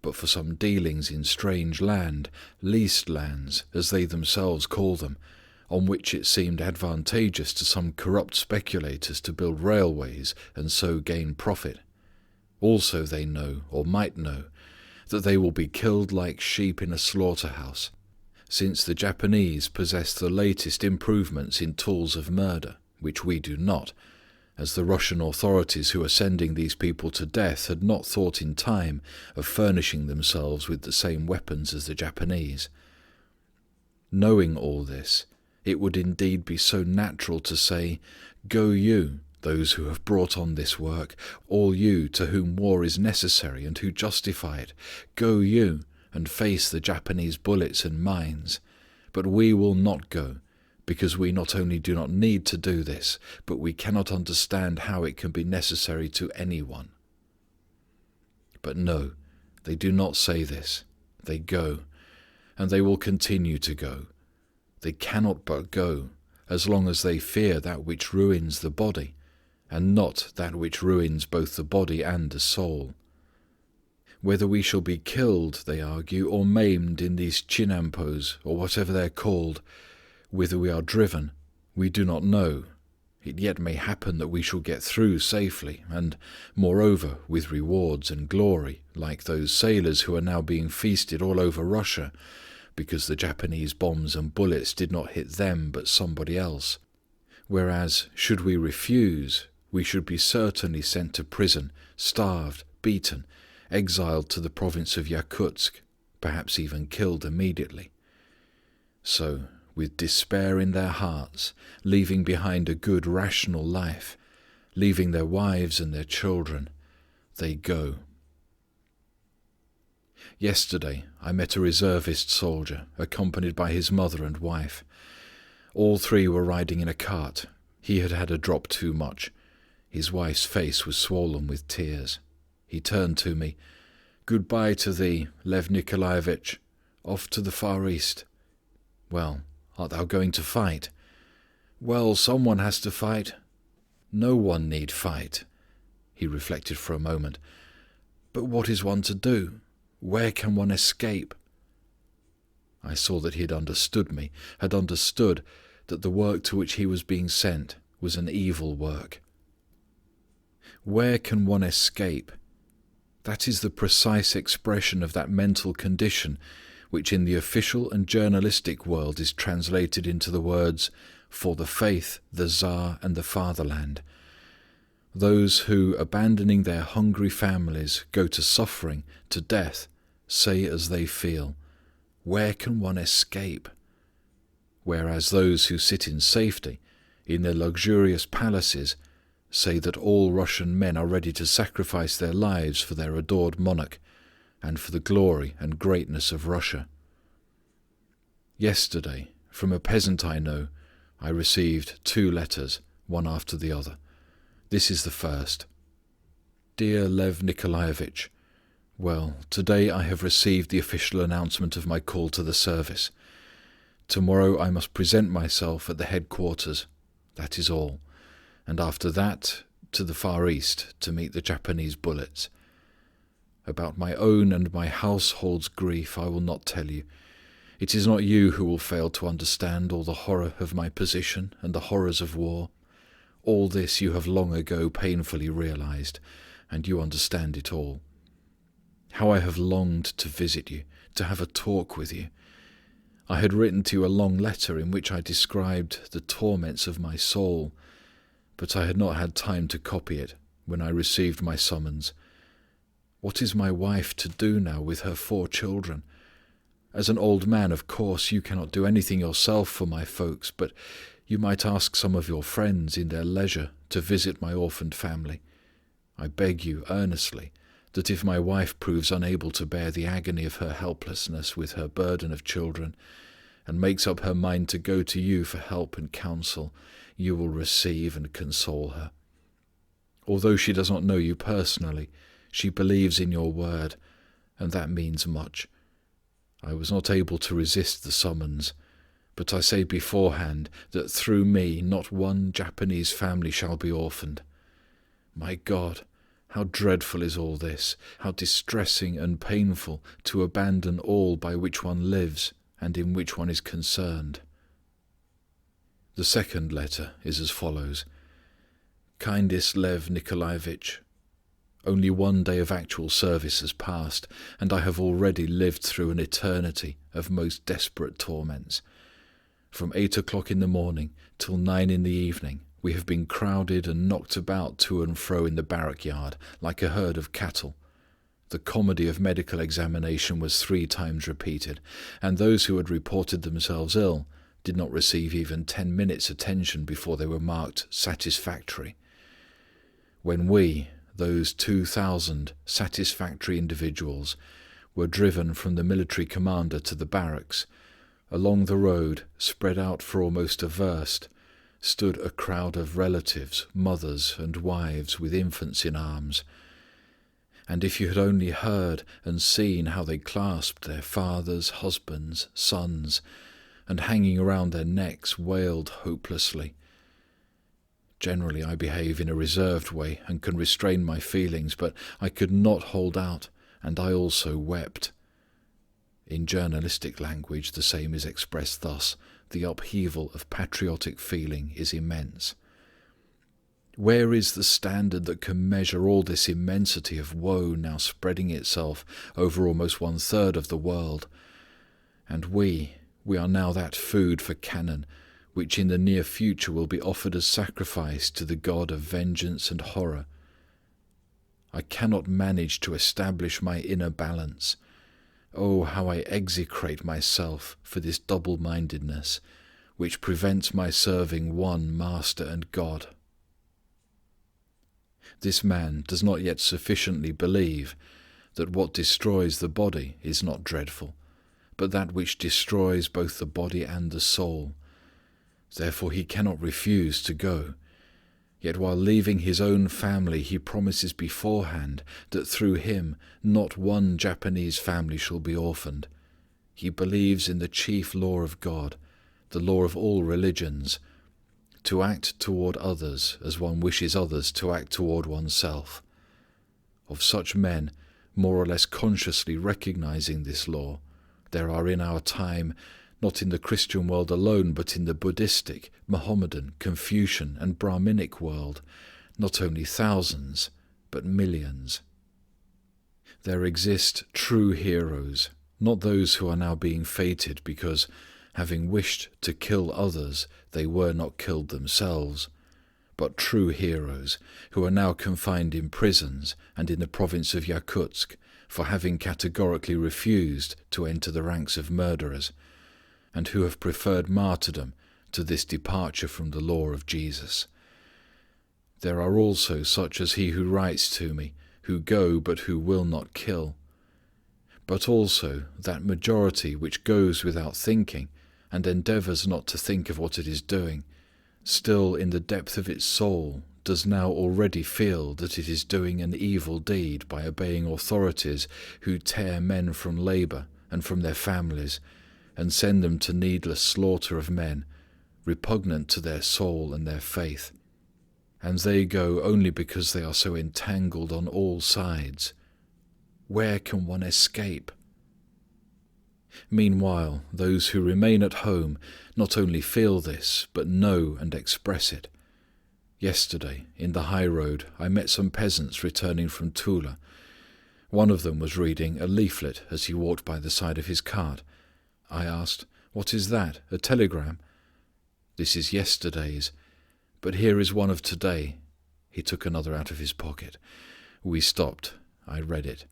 Speaker 2: but for some dealings in strange land, leased lands, as they themselves call them, on which it seemed advantageous to some corrupt speculators to build railways and so gain profit. Also they know, or might know, that they will be killed like sheep in a slaughterhouse, since the Japanese possess the latest improvements in tools of murder, which we do not, as the Russian authorities who are sending these people to death had not thought in time of furnishing themselves with the same weapons as the Japanese. Knowing all this, it would indeed be so natural to say, "Go you, those who have brought on this work, all you to whom war is necessary and who justify it, go you and face the Japanese bullets and mines. But we will not go, because we not only do not need to do this, but we cannot understand how it can be necessary to anyone." But no, they do not say this. They go, and they will continue to go. They cannot but go, as long as they fear that which ruins the body, and not that which ruins both the body and the soul. Whether we shall be killed, they argue, or maimed in these chinampos, or whatever they are called, whither we are driven, we do not know. It yet may happen that we shall get through safely, and, moreover, with rewards and glory, like those sailors who are now being feasted all over Russia, because the Japanese bombs and bullets did not hit them but somebody else. Whereas, should we refuse, we should be certainly sent to prison, starved, beaten, exiled to the province of Yakutsk, perhaps even killed immediately. So, with despair in their hearts, leaving behind a good rational life, leaving their wives and their children, they go. Yesterday I met a reservist soldier, accompanied by his mother and wife. All three were riding in a cart. He had had a drop too much. His wife's face was swollen with tears. He turned to me. "Goodbye to thee, Lev Nikolaevich. Off to the Far East." "Well, art thou going to fight?" "Well, someone has to fight." "No one need fight." He reflected for a moment. "But what is one to do? Where can one escape?" I saw that he had understood me, had understood that the work to which he was being sent was an evil work. Where can one escape? That is the precise expression of that mental condition which in the official and journalistic world is translated into the words, "for the faith, the Tsar, and the fatherland." Those who, abandoning their hungry families, go to suffering, to death, say as they feel, "Where can one escape?" Whereas those who sit in safety, in their luxurious palaces, say that all Russian men are ready to sacrifice their lives for their adored monarch, and for the glory and greatness of Russia. Yesterday, from a peasant I know, I received 2 letters, one after the other. This is the first. "Dear Lev Nikolaevich, Well, today I have received the official announcement of my call to the service. Tomorrow I must present myself at the headquarters. That is all. And after that, to the Far East to meet the Japanese bullets. About my own and my household's grief I will not tell you. It is not you who will fail to understand all the horror of my position and the horrors of war. All this you have long ago painfully realized, and you understand it all. How I have longed to visit you, to have a talk with you. I had written to you a long letter in which I described the torments of my soul, but I had not had time to copy it when I received my summons. What is my wife to do now with her 4 children? As an old man, of course, you cannot do anything yourself for my folks, but you might ask some of your friends in their leisure to visit my orphaned family. I beg you earnestly that if my wife proves unable to bear the agony of her helplessness with her burden of children, and makes up her mind to go to you for help and counsel, you will receive and console her. Although she does not know you personally, she believes in your word, and that means much. I was not able to resist the summons, but I say beforehand that through me not one Japanese family shall be orphaned. My God, how dreadful is all this, how distressing and painful to abandon all by which one lives and in which one is concerned. The second letter is as follows. Kindest Lev Nikolaevich, only 1 day of actual service has passed, and I have already lived through an eternity of most desperate torments. From 8 o'clock in the morning till 9 in the evening we have been crowded and knocked about to and fro in the barrack yard like a herd of cattle. The comedy of medical examination was 3 times repeated, and those who had reported themselves ill did not receive even 10 minutes' attention before they were marked satisfactory. When we, those 2,000 satisfactory individuals, were driven from the military commander to the barracks, along the road, spread out for almost a verst, stood a crowd of relatives, mothers and wives with infants in arms. And if you had only heard and seen how they clasped their fathers, husbands, sons, and hanging around their necks wailed hopelessly. Generally I behave in a reserved way and can restrain my feelings, but I could not hold out, and I also wept. In journalistic language the same is expressed thus: the upheaval of patriotic feeling is immense. Where is the standard that can measure all this immensity of woe now spreading itself over almost 1/3 of the world? And we are now that food for cannon, which in the near future will be offered as sacrifice to the God of vengeance and horror. I cannot manage to establish my inner balance. Oh, how I execrate myself for this double-mindedness, which prevents my serving one Master and God. This man does not yet sufficiently believe that what destroys the body is not dreadful, but that which destroys both the body and the soul. Therefore he cannot refuse to go. Yet while leaving his own family he promises beforehand that through him not one Japanese family shall be orphaned. He believes in the chief law of God, the law of all religions, to act toward others as one wishes others to act toward oneself. Of such men, more or less consciously recognizing this law, there are in our time, not in the Christian world alone, but in the Buddhistic, Mohammedan, Confucian and Brahminic world, not only thousands, but millions. There exist true heroes, not those who are now being fated because, having wished to kill others, they were not killed themselves, but true heroes who are now confined in prisons and in the province of Yakutsk for having categorically refused to enter the ranks of murderers, and who have preferred martyrdom to this departure from the law of Jesus. There are also such as he who writes to me, who go but who will not kill. But also that majority which goes without thinking, and endeavours not to think of what it is doing, still in the depth of its soul does now already feel that it is doing an evil deed by obeying authorities who tear men from labour and from their families and send them to needless slaughter of men, repugnant to their soul and their faith. And they go only because they are so entangled on all sides. Where can one escape? Meanwhile, those who remain at home not only feel this, but know and express it. Yesterday, in the high road, I met some peasants returning from Tula. One of them was reading a leaflet as he walked by the side of his cart. I asked, "What is that? A telegram?" "This is yesterday's, but here is one of today." He took another out of his pocket. We stopped. I read it.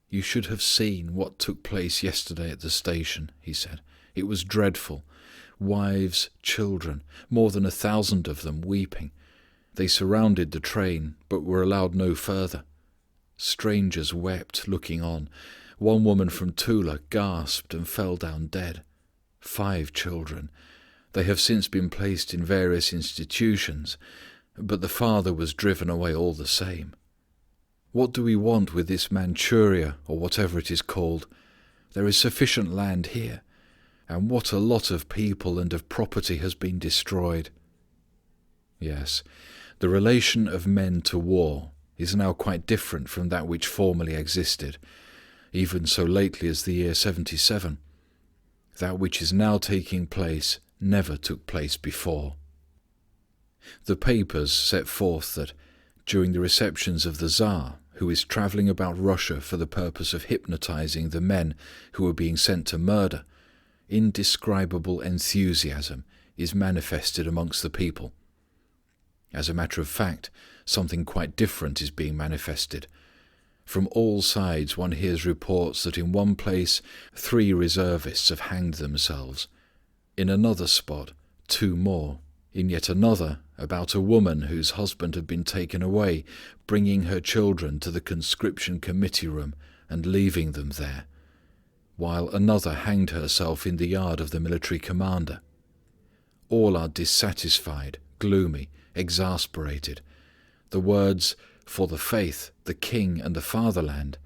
Speaker 2: "You should have seen what took place yesterday at the station," he said. "It was dreadful. Wives, children, more than 1,000 of them weeping. They surrounded the train, but were allowed no further. Strangers wept, looking on. One woman from Tula gasped and fell down dead. 5 children. They have since been placed in various institutions, but the father was driven away all the same. What do we want with this Manchuria, or whatever it is called? There is sufficient land here, and what a lot of people and of property has been destroyed." Yes, the relation of men to war is now quite different from that which formerly existed, even so lately as the year 77. That which is now taking place never took place before. The papers set forth that during the receptions of the Tsar, who is travelling about Russia for the purpose of hypnotizing the men who are being sent to murder, indescribable enthusiasm is manifested amongst the people. As a matter of fact, something quite different is being manifested. From all sides one hears reports that in one place 3 reservists have hanged themselves. In another spot 2 more. In yet another, about a woman whose husband had been taken away, bringing her children to the conscription committee room and leaving them there, while another hanged herself in the yard of the military commander. All are dissatisfied, gloomy, exasperated. The words "for the faith, the king and the fatherland,"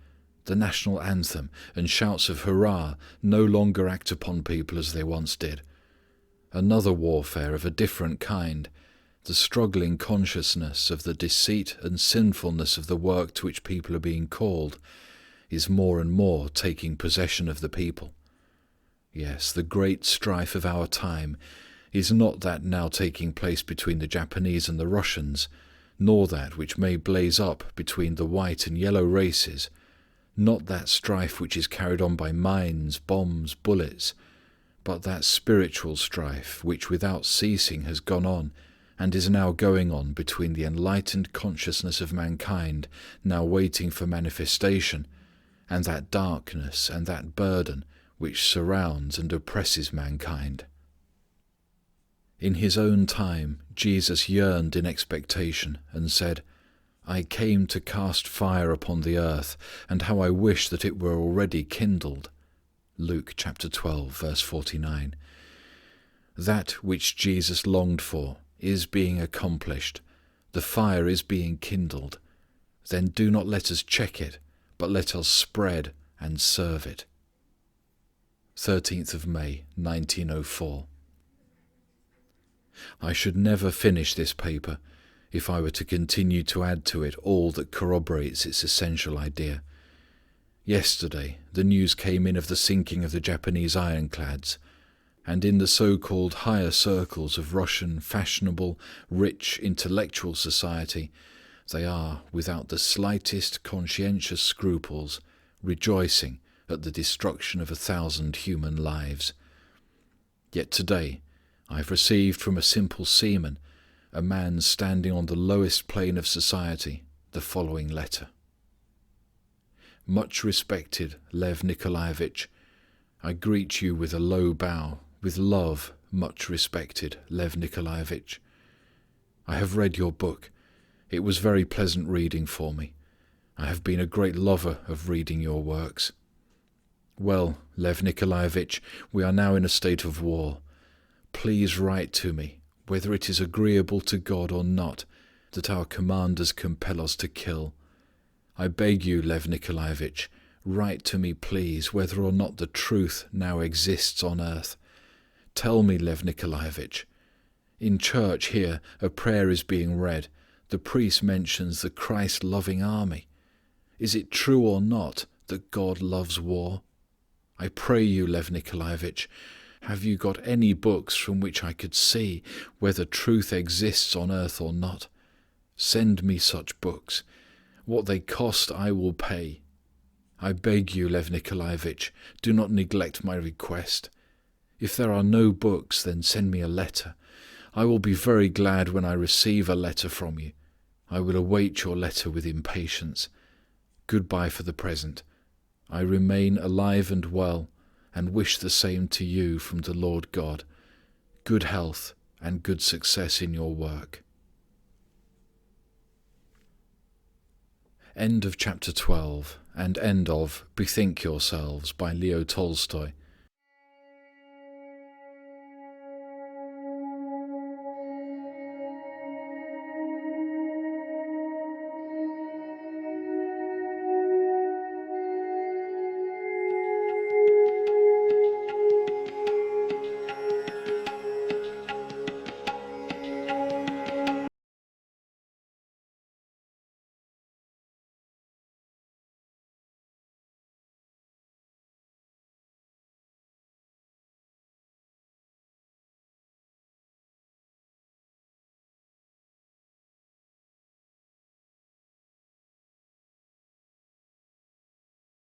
Speaker 2: the national anthem, and shouts of hurrah no longer act upon people as they once did. Another warfare of a different kind, the struggling consciousness of the deceit and sinfulness of the work to which people are being called, is more and more taking possession of the people. Yes, the great strife of our time is not that now taking place between the Japanese and the Russians, nor that which may blaze up between the white and yellow races, not that strife which is carried on by mines, bombs, bullets, but that spiritual strife which without ceasing has gone on and is now going on between the enlightened consciousness of mankind, now waiting for manifestation, and that darkness and that burden which surrounds and oppresses mankind. In his own time Jesus yearned in expectation and said, "I came to cast fire upon the earth, and how I wish that it were already kindled." Luke chapter 12, verse 49. That which Jesus longed for is being accomplished. The fire is being kindled. Then do not let us check it, but let us spread and serve it. 13th of May, 1904. I should never finish this paper if I were to continue to add to it all that corroborates its essential idea. Yesterday the news came in of the sinking of the Japanese ironclads, and in the so-called higher circles of Russian fashionable, rich, intellectual society, they are, without the slightest conscientious scruples, rejoicing at the destruction of 1,000 human lives. Yet today I have received from a simple seaman, a man standing on the lowest plane of society, the following letter. Much respected Lev Nikolaevich, I greet you with a low bow, with love, much respected Lev Nikolaevich. I have read your book. It was very pleasant reading for me. I have been a great lover of reading your works. Well, Lev Nikolaevich, we are now in a state of war. Please write to me, whether it is agreeable to God or not, that our commanders compel us to kill. I beg you, Lev Nikolaevitch, write to me please whether or not the truth now exists on earth. Tell me, Lev Nikolaevitch. In church here a prayer is being read. The priest mentions the Christ-loving army. Is it true or not that God loves war? I pray you, Lev Nikolaevitch, have you got any books from which I could see whether truth exists on earth or not? Send me such books. What they cost I will pay. I beg you, Lev Nikolaevitch, do not neglect my request. If there are no books, then send me a letter. I will be very glad when I receive a letter from you. I will await your letter with impatience. Goodbye for the present. I remain alive and well, and wish the same to you from the Lord God. Good health and good success in your work. End of chapter 12 and end of Bethink Yourselves by Leo Tolstoy.